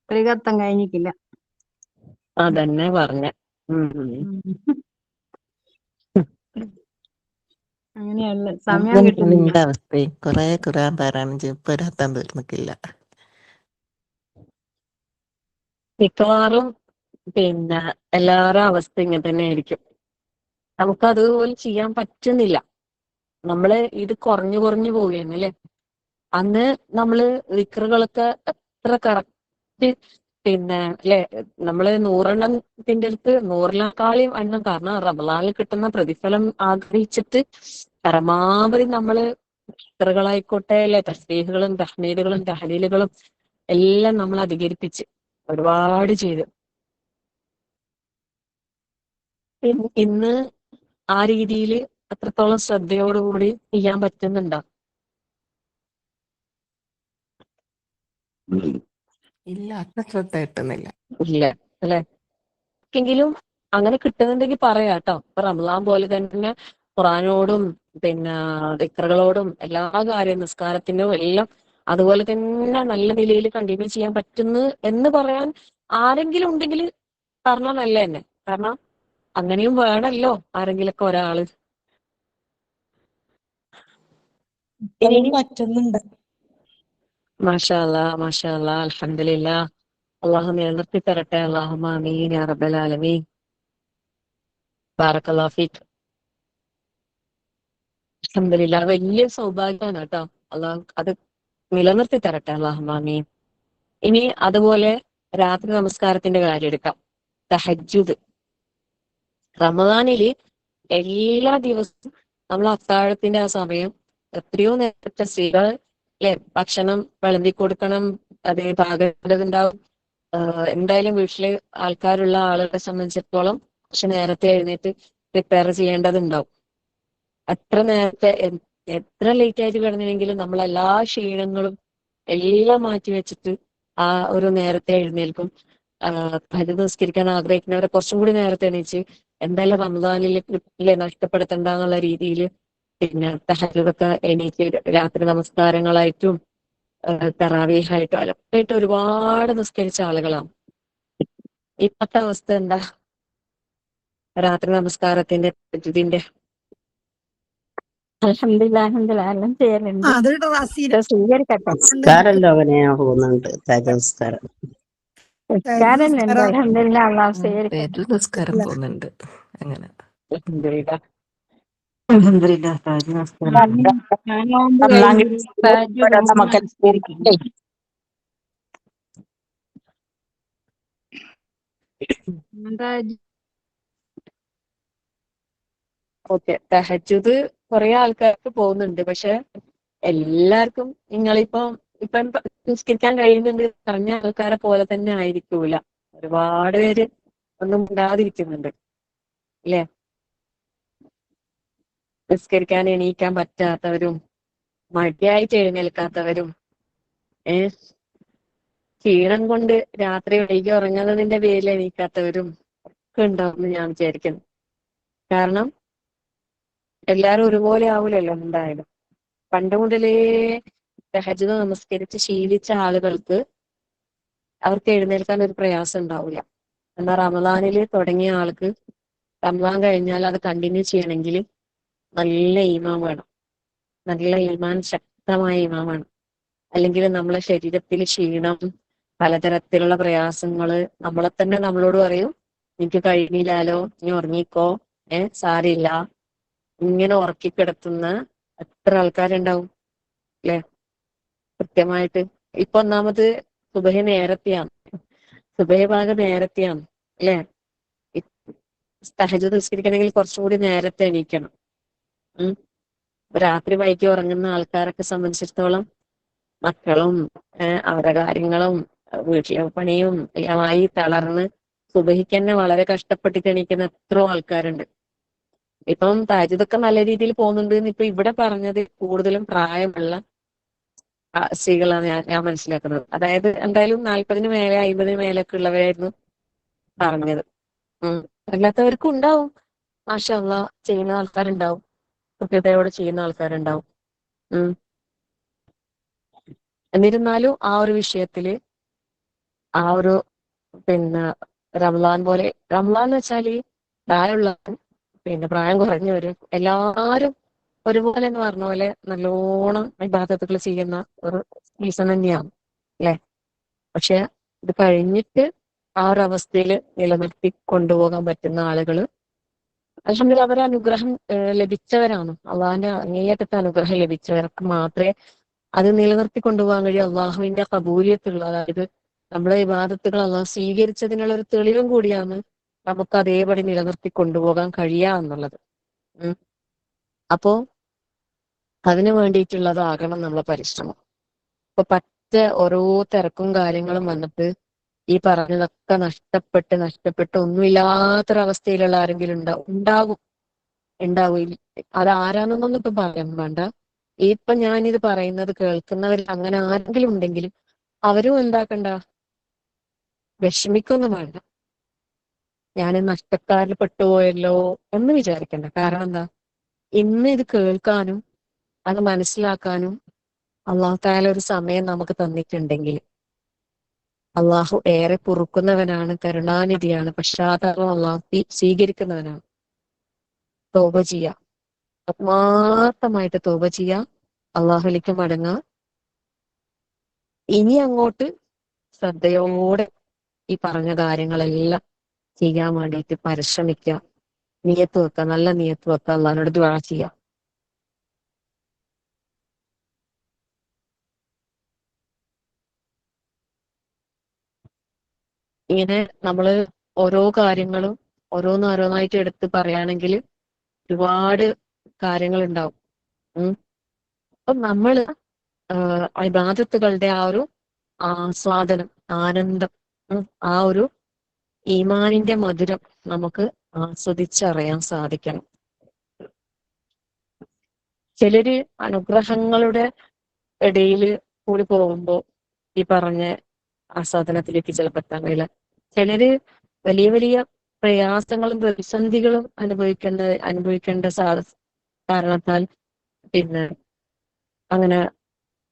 ഒരു കത്തം കഴിഞ്ഞിട്ടില്ല. അതന്നെ പറഞ്ഞ. അങ്ങനെയുള്ള സമയം കിട്ടുന്നില്ല. അവസ്ഥ കൊറേ ഖുർആൻ പാരായണം ചെയ്യും, ഇപ്പൊ ഒരു കത്തം തീർന്നിട്ടില്ല. മിക്കവാറും പിന്നെ എല്ലാവരുടെ അവസ്ഥ ഇങ്ങനെ തന്നെ ആയിരിക്കും. നമുക്ക് അതുപോലെ ചെയ്യാൻ പറ്റുന്നില്ല. നമ്മള് ഇത് കുറഞ്ഞു പോവുകയാണ് അല്ലെ. അന്ന് നമ്മള് ദിക്റുകളൊക്കെ എത്ര കറക്റ്റ് പിന്നെ അല്ലെ, നമ്മള് 100 അടുത്ത് 100-നെക്കാളും എണ്ണം, കാരണം റമളാനിൽ കിട്ടുന്ന പ്രതിഫലം ആഗ്രഹിച്ചിട്ട് പരമാവധി നമ്മള് ദിക്റുകളായിക്കോട്ടെ അല്ലെ, തസ്ബീഹുകളും തഹ്മീദുകളും തഹ്ലീലുകളും എല്ലാം നമ്മൾ അധികരിപ്പിച്ച് ഒരുപാട് ചെയ്തു. ഇന്ന് ആ രീതിയിൽ അത്രത്തോളം ശ്രദ്ധയോടുകൂടി ചെയ്യാൻ പറ്റുന്നുണ്ടോ? ഇല്ല, അത്ര ശ്രദ്ധ കിട്ടുന്നില്ല. ഇല്ല അല്ലെ? എങ്കിലും അങ്ങനെ കിട്ടുന്നുണ്ടെങ്കിൽ പറയാട്ടോ. ഇപ്പൊ റമദാൻ പോലെ തന്നെ ഖുറാനോടും പിന്നെ ദിക്റുകളോടും എല്ലാ കാര്യം നിസ്കാരത്തിനും എല്ലാം അതുപോലെ തന്നെ നല്ല നിലയിൽ കണ്ടിന്യൂ ചെയ്യാൻ പറ്റുന്നു എന്ന് പറയാൻ ആരെങ്കിലും ഉണ്ടെങ്കിൽ പറഞ്ഞാൽ നല്ല തന്നെ. കാരണം അങ്ങനെയും വേണമല്ലോ ആരെങ്കിലൊക്കെ ഒരാള്. ഇനി പറ്റുന്നുണ്ട്. മാഷാ അല്ലാ മാഷാ അല്ലാ അൽഹംദുലില്ലാ. അള്ളാഹു നിലനിർത്തി തരട്ടെ. അല്ലാഹുമ്മ ആമീൻ യാ റബ്ബൽ ആലമീൻ. ബാറക്കല്ലാഹു ഫീക്. അൽഹംദുലില്ലാ. വലിയ സൗഭാഗ്യമാണ് കേട്ടോ. അള്ളാഹു അത് നിലനിർത്തി തരട്ടെ. അല്ലാഹുമ്മ ആമീൻ. ഇനി അതുപോലെ രാത്രി നമസ്കാരത്തിന്റെ കാര്യം എടുക്കാം. തഹജ്ജുദ്. റമദാനില് എല്ലാ ദിവസവും നമ്മൾ അത്താഴത്തിന്റെ ആ സമയം എത്രയോ നേരത്തെ സ്ത്രീകൾ അല്ലെ ഭക്ഷണം വിളമ്പി കൊടുക്കണം, അത് പാകേണ്ടതുണ്ടാവും. എന്തായാലും വീട്ടില് ആൾക്കാരുള്ള ആളുകളെ സംബന്ധിച്ചിടത്തോളം കുറച്ച് നേരത്തെ എഴുന്നേറ്റ് പ്രിപ്പയർ ചെയ്യേണ്ടതുണ്ടാവും. എത്ര നേരത്തെ എത്ര ലേറ്റ് ആയിട്ട് കിടന്നെങ്കിലും നമ്മൾ എല്ലാ ക്ഷീണങ്ങളും എല്ലാം മാറ്റി വെച്ചിട്ട് ആ ഒരു നേരത്തെ എഴുന്നേൽക്കും. പരിധി നിസ്കരിക്കാൻ ആഗ്രഹിക്കുന്നവരെ കുറച്ചും കൂടി നേരത്തെ എണീച്ച് എന്തായാലും റമദാനിലെ നഷ്ടപ്പെടുത്തണ്ടെന്നുള്ള രീതിയിൽ പിന്നെ തഹജ്ജുദൊക്കെ എണീറ്റ് രാത്രി നമസ്കാരങ്ങളായിട്ടും തറാവീഹായിട്ടും അതൊക്കെ ആയിട്ട് ഒരുപാട് നിസ്കരിച്ച ആളുകളാണ്. ഇപ്പത്തെ അവസ്ഥ എന്താ? രാത്രി നമസ്കാരത്തിന്റെ തഹജ്ജുദിന്റെ അൽഹംദുലില്ലാ അൽഹംദുലില്ലാ എല്ലാം ചെയ്യലുണ്ട്. അത് റസീന സ്വീകരിക്കട്ടെ. നിസ്കാരമല്ലോ അവനെ പോകുന്നുണ്ട് നമസ്കാരം. നിസ്കാരല്ലേ ഉണ്ട്. അൽഹംദുലില്ലാ അള്ളാഹു സ്വീകരിക്കട്ടെ. പേരിൽ നിസ്കാരം പോകുന്നുണ്ട്. അങ്ങനെ അൽഹംദുലില്ലാ അൽഹംദുലില്ലാ. തഹജ്ജുദ് നമസ്കാരം ഞാൻ നോമ്പ് കഴിഞ്ഞ് തഹജ്ജുദ് ഒന്നും നിസ്കരിക്കുന്നു. ഓക്കെ. തഹജ്ജുദ് കുറെ ആൾക്കാർക്ക് പോകുന്നുണ്ട്. പക്ഷെ എല്ലാവർക്കും ഇപ്പം നിസ്കരിക്കാൻ കഴിയുന്നുണ്ട് പറഞ്ഞ ആൾക്കാരെ പോലെ തന്നെ ആയിരിക്കൂല. ഒരുപാട് പേര് ഒന്നും ഇണ്ടാതിരിക്കുന്നുണ്ട് അല്ലെ? നിസ്കരിക്കാൻ എണീക്കാൻ പറ്റാത്തവരും മടിയായിട്ട് എഴുന്നേൽക്കാത്തവരും ക്ഷീണം കൊണ്ട് രാത്രി വൈകി ഉറങ്ങുന്നതിന്റെ പേരിൽ എണീക്കാത്തവരും ഒക്കെ ഉണ്ടാവുമെന്ന് ഞാൻ വിചാരിക്കുന്നു. കാരണം എല്ലാരും ഒരുപോലെ ആവൂലല്ലോ എന്തായാലും. പണ്ട് മുതലേ തഹജ്ജുദ് നമസ്കരിച്ച് ശീലിച്ച ആളുകൾക്ക് അവർക്ക് എഴുന്നേൽക്കാൻ ഒരു പ്രയാസം ഉണ്ടാവില്ല. എന്നാൽ റമദാനില് തുടങ്ങിയ ആൾക്ക് റമദാൻ കഴിഞ്ഞാൽ അത് കണ്ടിന്യൂ ചെയ്യണമെങ്കിൽ നല്ല ഈമാൻ വേണം. നല്ല ഈമാൻ, ശക്തമായ ഈമാൻ വേണം. അല്ലെങ്കിൽ നമ്മളെ ശരീരത്തിൽ ക്ഷീണം, പലതരത്തിലുള്ള പ്രയാസങ്ങള് നമ്മളെ തന്നെ നമ്മളോട് പറയും എനിക്ക് കഴിഞ്ഞില്ലാലോ, നീ ഉറങ്ങിക്കോ, സാരില്ല. ഇങ്ങനെ ഉറക്കിക്കിടത്തുന്ന എത്ര ആൾക്കാരുണ്ടാവും അല്ലെ? കൃത്യമായിട്ട് ഇപ്പൊ ഒന്നാമത് സുബഹി നേരത്തെയാണ്, സുബഹി ഭാഗം നേരത്തെയാണ് അല്ലെ? തഹജ്ജുദ് നിസ്കരിക്കണമെങ്കിൽ കുറച്ചുകൂടി നേരത്തെ എണീക്കണം. രാത്രി വൈകി ഉറങ്ങുന്ന ആൾക്കാരൊക്കെ സംബന്ധിച്ചിടത്തോളം മക്കളും അവരുടെ കാര്യങ്ങളും വീട്ടിലെ പണിയും എല്ലാമായി തളർന്ന് സുബഹിക്ക് തന്നെ വളരെ കഷ്ടപ്പെട്ടിട്ട് എണീക്കുന്ന എത്രയോ ആൾക്കാരുണ്ട്. ഇപ്പം തഹജ്ജുദൊക്കെ നല്ല രീതിയിൽ പോകുന്നുണ്ട് എന്ന് ഇപ്പൊ ഇവിടെ പറഞ്ഞത് കൂടുതലും പ്രായമുള്ള സ്ത്രീകളാണ് ഞാൻ മനസ്സിലാക്കുന്നത്. അതായത് എന്തായാലും 40 മേലെ 50 മേലൊക്കെ ഉള്ളവരായിരുന്നു പറഞ്ഞത്. അല്ലാത്തവർക്കും ഉണ്ടാവും, മാഷാ അല്ലാഹ്, ചെയ്യുന്ന ആൾക്കാരുണ്ടാവും, കൃത്യതയോടെ ചെയ്യുന്ന ആൾക്കാരുണ്ടാവും. എന്നിരുന്നാലും ആ ഒരു വിഷയത്തില് ആ ഒരു പിന്നെ റമദാൻ പോലെ, റമദാൻ എന്ന് വെച്ചാല് പ്രായമുള്ളവരും പിന്നെ പ്രായം കുറഞ്ഞവരും എല്ലാരും ഒരുപോലെ എന്ന് പറഞ്ഞ പോലെ നല്ലോണം ഇബാദത്തുകൾ ചെയ്യുന്ന ഒരു സീസൺ തന്നെയാണ് അല്ലെ? പക്ഷെ ഇത് കഴിഞ്ഞിട്ട് ആ ഒരു അവസ്ഥയിൽ നിലനിർത്തി കൊണ്ടുപോകാൻ പറ്റുന്ന ആളുകള് അൽഹംദുലില്ലാ അവരെ അനുഗ്രഹം ലഭിച്ചവരാണ്. അള്ളാഹിന്റെ അങ്ങേയറ്റത്തെ അനുഗ്രഹം ലഭിച്ചവർക്ക് മാത്രമേ അത് നിലനിർത്തി കൊണ്ടുപോകാൻ കഴിയും. അള്ളാഹുവിന്റെ കബൂലിയത്തുള്ള, അതായത് നമ്മളെ ഇബാദത്തുകൾ അള്ളാഹു സ്വീകരിച്ചതിനുള്ള ഒരു തെളിവും കൂടിയാണ് നമുക്ക് അതേപടി നിലനിർത്തി കൊണ്ടുപോകാൻ കഴിയുക എന്നുള്ളത്. അപ്പോ അതിനു വേണ്ടിയിട്ടുള്ളതാകണം നമ്മളെ പരിശ്രമം. ഇപ്പൊ ഓരോ തിരക്കും കാര്യങ്ങളും വന്നിട്ട് ഈ പറഞ്ഞതൊക്കെ നഷ്ടപ്പെട്ട് ഒന്നുമില്ലാത്തൊരവസ്ഥയിലുള്ള ആരെങ്കിലും ഉണ്ടാകും. ഉണ്ടാവില്ല. അത് ആരാണെന്നൊന്നും ഇപ്പൊ പറയാൻ വേണ്ട. ഇപ്പൊ ഞാനിത് പറയുന്നത് കേൾക്കുന്നവർ അങ്ങനെ ആരെങ്കിലും ഉണ്ടെങ്കിലും അവരും എന്താക്കണ്ട, വിഷമിക്കൊന്നും വേണ്ട. ഞാൻ നഷ്ടക്കാരിൽ പെട്ടുപോയല്ലോ എന്ന് വിചാരിക്കണ്ട. കാരണം എന്താ, ഇന്ന് ഇത് കേൾക്കാനും അത് മനസ്സിലാക്കാനും അള്ളാഹു തആല ഒരു സമയം നമുക്ക് തന്നിട്ടുണ്ടെങ്കിൽ, അള്ളാഹു ഏറെ പൊറുക്കുന്നവനാണ്, കരുണാനിധിയാണ്, പശ്ചാത്താപം അള്ളാഹു സ്വീകരിക്കുന്നവനാണ്. തൗബ ചെയ്യാ, ആത്മാർത്ഥമായിട്ട് തൗബ ചെയ്യാ, അള്ളാഹുലേക്ക് മടങ്ങുക. ഇനി അങ്ങോട്ട് ശ്രദ്ധയോടെ ഈ പറഞ്ഞ കാര്യങ്ങളെല്ലാം ചെയ്യാൻ വേണ്ടിയിട്ട് പരിശ്രമിക്കുക. നിയത്ത് വെക്കുക, നല്ല നിയത്ത് വെക്കുക, അള്ളാഹിനോട് ദുആ ചെയ്യുക. ഇങ്ങനെ നമ്മള് ഓരോ കാര്യങ്ങളും ഓരോന്നോരോന്നായിട്ട് എടുത്ത് പറയുകയാണെങ്കിൽ ഒരുപാട് കാര്യങ്ങൾ ഉണ്ടാവും. അപ്പം നമ്മള് ഇബാദത്തുകളുടെ ആ ഒരു ആസ്വാദനം, ആനന്ദം, ആ ഒരു ഈമാനിന്റെ മധുരം നമുക്ക് ആസ്വദിച്ചറിയാൻ സാധിക്കണം. ചിലര് അനുഗ്രഹങ്ങളുടെ ഇടയിൽ കൂടി പോകുമ്പോ ഈ പറഞ്ഞ ആസ്വാദനത്തിലേക്ക് ചിലപ്പോൾ എത്താൻ കഴിയില്ല. ചിലര് വലിയ വലിയ പ്രയാസങ്ങളും പ്രതിസന്ധികളും അനുഭവിക്കേണ്ട കാരണത്താൽ പിന്നെ അങ്ങനെ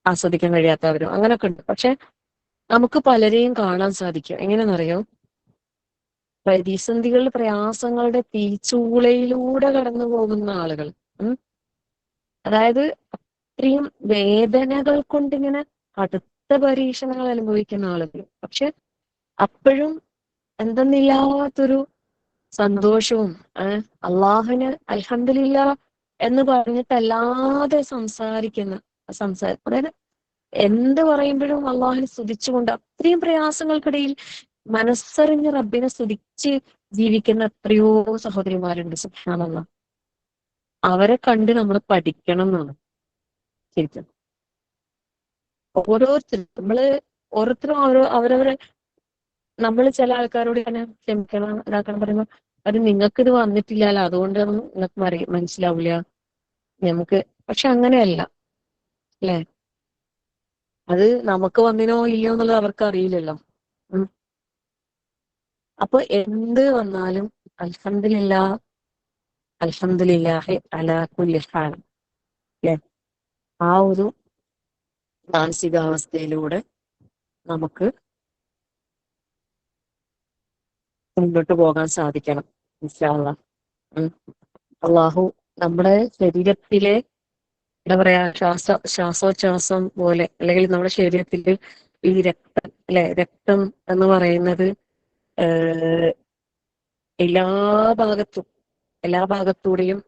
ആസ്വദിക്കാൻ കഴിയാത്തവരും അങ്ങനൊക്കെ ഉണ്ട്. പക്ഷെ നമുക്ക് പലരെയും കാണാൻ സാധിക്കും. എങ്ങനെയെന്നറിയോ, പ്രതിസന്ധികളുടെ പ്രയാസങ്ങളുടെ തീച്ചൂളയിലൂടെ കടന്നു പോകുന്ന ആളുകൾ. അതായത് അത്രയും വേദനകൾ കൊണ്ടിങ്ങനെ കടുത്ത പരീക്ഷണങ്ങൾ അനുഭവിക്കുന്ന ആളുകൾ. പക്ഷെ അപ്പോഴും എന്തെന്നില്ലാത്തൊരു സന്തോഷവും അള്ളാഹുവിന് അൽഹംദുലില്ലാ എന്ന് പറഞ്ഞിട്ടല്ലാതെ അതായത് എന്ത് പറയുമ്പോഴും അള്ളാഹുവിനെ സ്തുതിച്ചുകൊണ്ട് അത്രയും പ്രയാസങ്ങൾക്കിടയിൽ മനസ്സറിഞ്ഞ് റബ്ബിനെ സ്തുതിച്ച് ജീവിക്കുന്ന എത്രയോ സഹോദരിമാരുണ്ട്. സുബ്ഹാനല്ലാഹ്. അവരെ കണ്ട് നമ്മൾ പഠിക്കണം എന്നാണ് ശരിക്കും. ഓരോരുത്തരും അവരവരെ നമ്മൾ ചില ആൾക്കാരോട് ഇങ്ങനെ ക്ഷമിക്കണം ഇതാക്കണം പറയുമ്പോൾ അത് നിങ്ങൾക്ക് ഇത് വന്നിട്ടില്ലല്ലോ, അതുകൊണ്ടൊന്നും നിങ്ങൾക്ക് മനസ്സിലാവില്ല നമുക്ക്. പക്ഷെ അങ്ങനെയല്ല അല്ലെ, അത് നമുക്ക് വന്നിനോ ഇല്ലയോ എന്നുള്ളത് അവർക്ക് അറിയില്ലല്ലോ. അപ്പൊ എന്ത് വന്നാലും അൽഹംദുലില്ലാഹ്, അൽഹംദുലില്ലാഹി അലാ കുല്ലി ഹാൽ അല്ലെ, ആ ഒരു മാനസികാവസ്ഥയിലൂടെ നമുക്ക് മുന്നോട്ട് പോകാൻ സാധിക്കണം ഇൻഷാ അല്ലാഹ്. അള്ളാഹു നമ്മുടെ ശരീരത്തിലെ എന്താ പറയാ ശ്വാസോച്ഛ്വാസം പോലെ, അല്ലെങ്കിൽ നമ്മുടെ ശരീരത്തിൽ ഈ രക്തം അല്ലെ, രക്തം എന്ന് പറയുന്നത് എല്ലാ ഭാഗത്തൂടെയും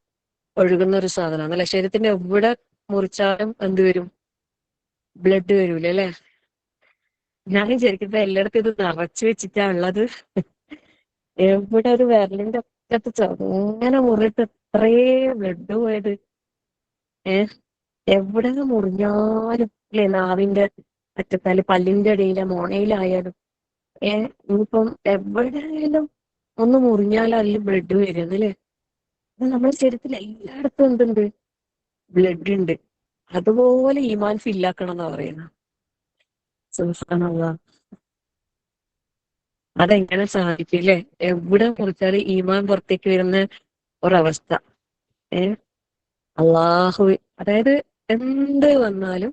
ഒഴുകുന്ന ഒരു സാധനമാണ് അല്ലെ. ശരീരത്തിന്റെ എവിടെ മുറിച്ചാലും എന്ത് വരും, ബ്ലഡ് വരൂല അല്ലെ. ഞാൻ വിചാരിക്കുന്നത് എല്ലായിടത്തും ഇത് നിറച്ചു വെച്ചിട്ടാ ഉള്ളത്. എവിടെ ഒരു വിരലിന്റെ അറ്റത്ത് ചെറുങ്ങനെ മുറിയിട്ട് എത്രേ ബ്ലഡ് പോയത്. എവിടെ മുറിഞ്ഞാലും അല്ലെ, നാവിന്റെ അറ്റത്താല് പല്ലിന്റെ ഇടയിലെ മോണയിലായാലും ഇനിയിപ്പം എവിടെയായാലും ഒന്ന് മുറിഞ്ഞാലും അതിൽ ബ്ലഡ് വരുന്നല്ലേ. നമ്മുടെ ശരീരത്തിൽ എല്ലായിടത്തും എന്തുണ്ട്, ബ്ലഡ് ഉണ്ട്. അതുപോലെ ഈമാൻ ഫില്ലാക്കണം എന്നാ പറയുന്നത്. സുബ്ഹാനല്ലാഹ്. അതെങ്ങനെ സാധിക്കും അല്ലെ, എവിടെ മുറിച്ചാല് ഈമാൻ പുറത്തേക്ക് വരുന്ന ഒരവസ്ഥ. അള്ളാഹു, അതായത് എന്ത് വന്നാലും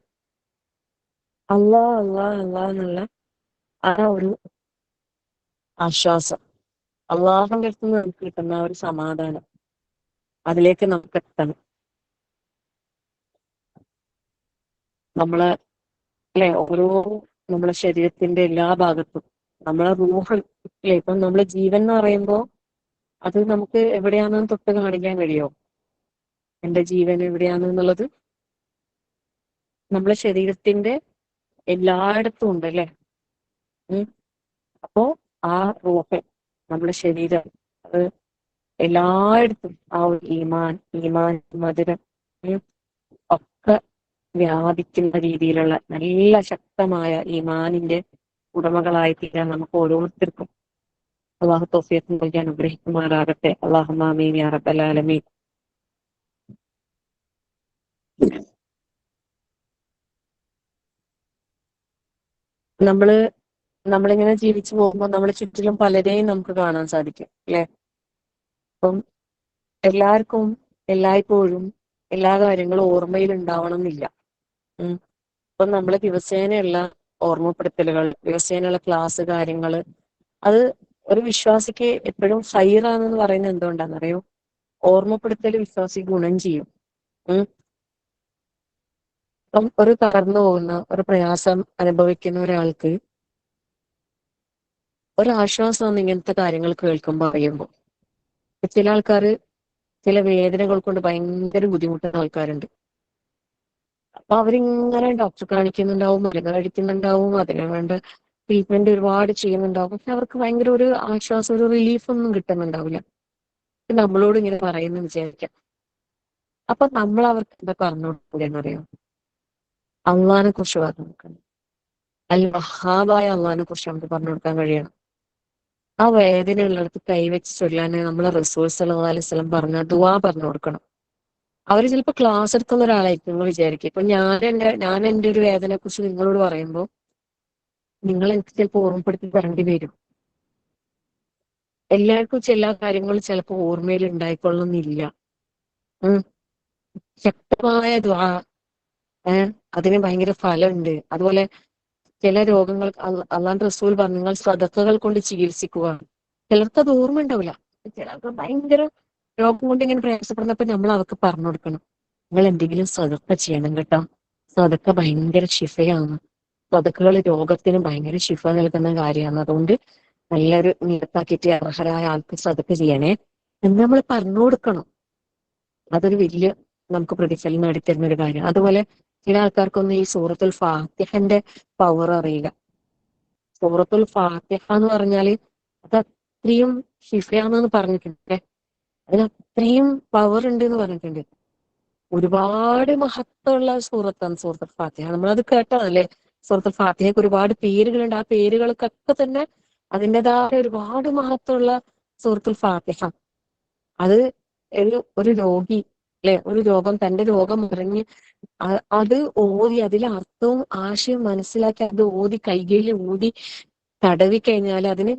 അള്ളാഹ് എന്നുള്ള ആ ഒരു ആശ്വാസം, അള്ളാഹുവിന്റെ അടുത്ത് നിന്ന് നമുക്ക് കിട്ടുന്ന ആ ഒരു സമാധാനം, അതിലേക്ക് നമുക്ക് എത്തണം. നമ്മളെ അല്ലെ, ഓരോ നമ്മളെ ശരീരത്തിന്റെ എല്ലാ ഭാഗത്തും നമ്മളെ റൂഹ് അല്ലെ, ഇപ്പം നമ്മളെ ജീവൻ എന്ന് പറയുമ്പോ അത് നമുക്ക് എവിടെയാണെന്ന് തൊട്ട് കാണിക്കാൻ കഴിയോ, എന്റെ ജീവൻ എവിടെയാണെന്നുള്ളത് നമ്മളെ ശരീരത്തിന്റെ എല്ലായിടത്തും ഉണ്ട് അല്ലെ. അപ്പോ ആ റൂഹ്, നമ്മുടെ ശരീരം, അത് എല്ലായിടത്തും ആ ഒരു ഈമാൻ മധുരം ഒക്കെ വ്യാപിക്കുന്ന രീതിയിലുള്ള നല്ല ശക്തമായ ഈമാനിന്റെ ഉടമകളായി തീരാൻ നമുക്ക് ഓരോരുത്തർക്കും അള്ളാഹു തൗഫീഖ് നൽകി അനുഗ്രഹിക്കുമാറാകട്ടെ. അല്ലാഹുമ്മ ആമീൻ യാ റബ്ബൽ ആലമീൻ. നമ്മള് നമ്മളിങ്ങനെ ജീവിച്ചു പോകുമ്പോൾ നമ്മളെ ചുറ്റിലും പലരെയും നമുക്ക് കാണാൻ സാധിക്കും അല്ലെ. അപ്പം എല്ലാവർക്കും എല്ലായ്പ്പോഴും എല്ലാ കാര്യങ്ങളും ഓർമ്മയിൽ ഉണ്ടാവണം എന്നില്ല. ഇപ്പൊ നമ്മള് ദിവസേനയുള്ള ഓർമ്മപ്പെടുത്തലുകൾ, ദിവസേനയുള്ള ക്ലാസ് കാര്യങ്ങള്, അത് ഒരു വിശ്വാസിക്ക് എപ്പോഴും ഹൈറാണെന്ന് പറയുന്നത് എന്തുകൊണ്ടാണെന്നറിയോ? ഓർമ്മപ്പെടുത്തൽ വിശ്വാസി ഗുണം ചെയ്യും. ഇപ്പം ഒരു തകർന്നു പോകുന്ന, ഒരു പ്രയാസം അനുഭവിക്കുന്ന ഒരാൾക്ക് ഒരാശ്വാസമാണ് ഇങ്ങനത്തെ കാര്യങ്ങൾ കേൾക്കുമ്പോൾ അറിയുമ്പോൾ. ചില ആൾക്കാര് ചില വേദനകൾ കൊണ്ട് ഭയങ്കര ബുദ്ധിമുട്ടുന്ന ആൾക്കാരുണ്ട്. അപ്പൊ അവരിങ്ങനെ ഡോക്ടറെ കാണിക്കുന്നുണ്ടാവും, മരുന്ന് കഴിക്കുന്നുണ്ടാവും, അതിനു വേണ്ട ട്രീറ്റ്മെന്റ് ഒരുപാട് ചെയ്യുന്നുണ്ടാവും. പക്ഷെ അവർക്ക് ഭയങ്കര ഒരു ആശ്വാസം, ഒരു റിലീഫ് ഒന്നും കിട്ടുന്നുണ്ടാവില്ല. നമ്മളോട് ഇങ്ങനെ പറയുന്നു വിചാരിക്കാം. അപ്പൊ നമ്മൾ അവർക്ക് എന്താ പറഞ്ഞു കൊടുക്കുകയെന്ന് അറിയാം? അള്ളാഹിനെ കുറിച്ച് പറഞ്ഞു കൊടുക്കണം. അൽ വഹാബായ അള്ളാഹിനെ കുറിച്ച് നമുക്ക് പറഞ്ഞു കൊടുക്കാൻ കഴിയണം. ആ വേദനയുള്ളിടത്ത് കൈവച്ച് ചൊല്ലാൻ നമ്മളെ റസൂൽ സല്ലല്ലാഹു അലൈഹി വസല്ലം പറഞ്ഞ ദുആ പറഞ്ഞു കൊടുക്കണം. അവര് ചിലപ്പോൾ ക്ലാസ് എടുക്കുന്ന ഒരാളായിരിക്കും, നിങ്ങൾ വിചാരിക്കും. ഇപ്പൊ ഞാൻ എന്റെ ഒരു വേദനയെ കുറിച്ച് നിങ്ങളോട് പറയുമ്പോൾ നിങ്ങൾ എനിക്ക് ചിലപ്പോൾ ഓർമ്മപ്പെടുത്തി തരേണ്ടി വരും. എല്ലാവർക്കും ചില കാര്യങ്ങൾ ചിലപ്പോൾ ഓർമ്മയിൽ ഉണ്ടായിക്കൊള്ളുന്നില്ല. ശക്തമായ ദുആ, അതിന് ഭയങ്കര ഫലമുണ്ട്. അതുപോലെ ചില രോഗങ്ങൾ അള്ളാഹുവിന്റെ റസൂൽ പറഞ്ഞു, നിങ്ങൾ സദഖകൾ കൊണ്ട് ചികിത്സിക്കുക. ചിലർക്ക് അത് ഓർമ്മ ഉണ്ടാവില്ല. ചിലർക്ക് ഭയങ്കര രോഗം കൊണ്ട് ഇങ്ങനെ പ്രയാസപ്പെടുന്നപ്പോ നമ്മൾ അവർക്ക് പറഞ്ഞു കൊടുക്കണം, നിങ്ങൾ എന്തെങ്കിലും സദഖ ചെയ്യണം കേട്ടോ. സദഖ ഭയങ്കര ശിഫയാണ്. സദഖകൾ രോഗത്തിന് ഭയങ്കര ശിഫ നൽകുന്ന കാര്യമാണ്. അതുകൊണ്ട് നല്ലൊരു നിയത്താക്കിയിട്ട് അർഹരായ ആൾക്ക് സദഖ ചെയ്യണേ എന്ന് നമ്മൾ പറഞ്ഞു കൊടുക്കണം. അതൊരു വലിയ നമുക്ക് പ്രതിഫലം നേടിത്തരുന്ന ഒരു കാര്യം. അതുപോലെ ചില ആൾക്കാർക്കൊന്നും ഈ സൂറത്തുൽ ഫാത്തിഹന്റെ പവർ അറിയില്ല. സൂറത്തുൽ ഫാത്തിഹ എന്ന് പറഞ്ഞാല് അത് അത്രയും ഷിഫയാണെന്ന് പറഞ്ഞിട്ടുണ്ട്. അതിന് അത്രയും പവർ ഉണ്ട് എന്ന് പറഞ്ഞിട്ടുണ്ട്. ഒരുപാട് മഹത്വമുള്ള സൂറത്താണ് സൂറത്തുൽ ഫാത്തിഹ. നമ്മളത് കേട്ടതല്ലേ? സൂറത്തുൽ ഫാത്തിഹയ്ക്ക് ഒരുപാട് പേരുകളുണ്ട്. ആ പേരുകൾക്കൊക്കെ തന്നെ അതിൻ്റെതായ ഒരുപാട് മഹത്വമുള്ള സൂറത്തുൽ ഫാത്തിഹ. അത് ഒരു രോഗി അല്ലെ, ഒരു രോഗം, തന്റെ രോഗം അറിഞ്ഞ് അത് ഓതി, അതിലെ അർത്ഥവും ആശയവും മനസ്സിലാക്കി അത് ഓതി കൈകയിൽ ഊതി തടവി കഴിഞ്ഞാൽ അതിന്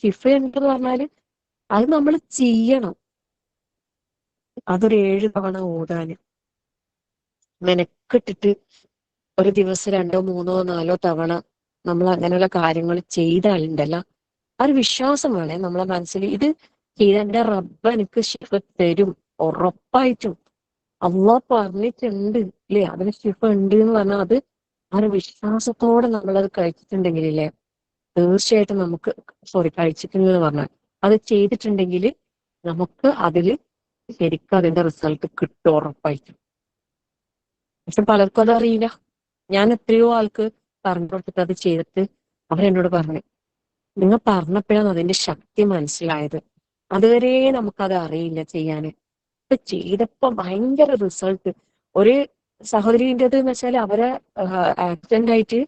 ശിഫയുണ്ടെന്ന് പറഞ്ഞാല് അത് നമ്മൾ ചെയ്യണം. അതൊരു 7 തവണ ഓതാന് മെനക്കെട്ടിട്ട് ഒരു ദിവസം 2, 3, 4 തവണ നമ്മൾ അങ്ങനെയുള്ള കാര്യങ്ങൾ ചെയ്താലുണ്ടല്ല, ആ ഒരു വിശ്വാസം വേണേ നമ്മളെ മനസ്സിൽ. ഇത് ചെയ്ത എന്റെ റബ്ബ് എനിക്ക് ശിഫ തരും ഉറപ്പായിട്ടും. അള്ളാഹ് പറഞ്ഞിട്ടുണ്ട് അല്ലേ, അതിന് ശിഫ ഉണ്ട് എന്ന് പറഞ്ഞാൽ അത് ആ ഒരു വിശ്വാസത്തോടെ നമ്മളത് കഴിച്ചിട്ടുണ്ടെങ്കിലല്ലേ, തീർച്ചയായിട്ടും നമുക്ക് കഴിച്ചിട്ടുണ്ടെന്ന് പറഞ്ഞാൽ അത് ചെയ്തിട്ടുണ്ടെങ്കിൽ നമുക്ക് അതില് ശരിക്കും അതിന്റെ റിസൾട്ട് കിട്ടും ഉറപ്പായിട്ടും. പക്ഷെ പലർക്കും അത് അറിയില്ല. ഞാൻ എത്രയോ ആൾക്ക് പറഞ്ഞു കൊടുത്തിട്ട് അത് ചെയ്തിട്ട് അവരെന്നോട് പറഞ്ഞു, നിങ്ങൾ പറഞ്ഞപ്പോഴാണ് അതിന്റെ ശക്തി മനസ്സിലായത്, അതുവരെ നമുക്കത് അറിയില്ല ചെയ്യാന്. ഇപ്പൊ ചെയ്തപ്പോ ഭയങ്കര റിസൾട്ട്. ഒരു സഹോദരിൻ്റെത് എന്ന് വെച്ചാൽ അവരെ ആക്സിഡന്റ് ആയിട്ട്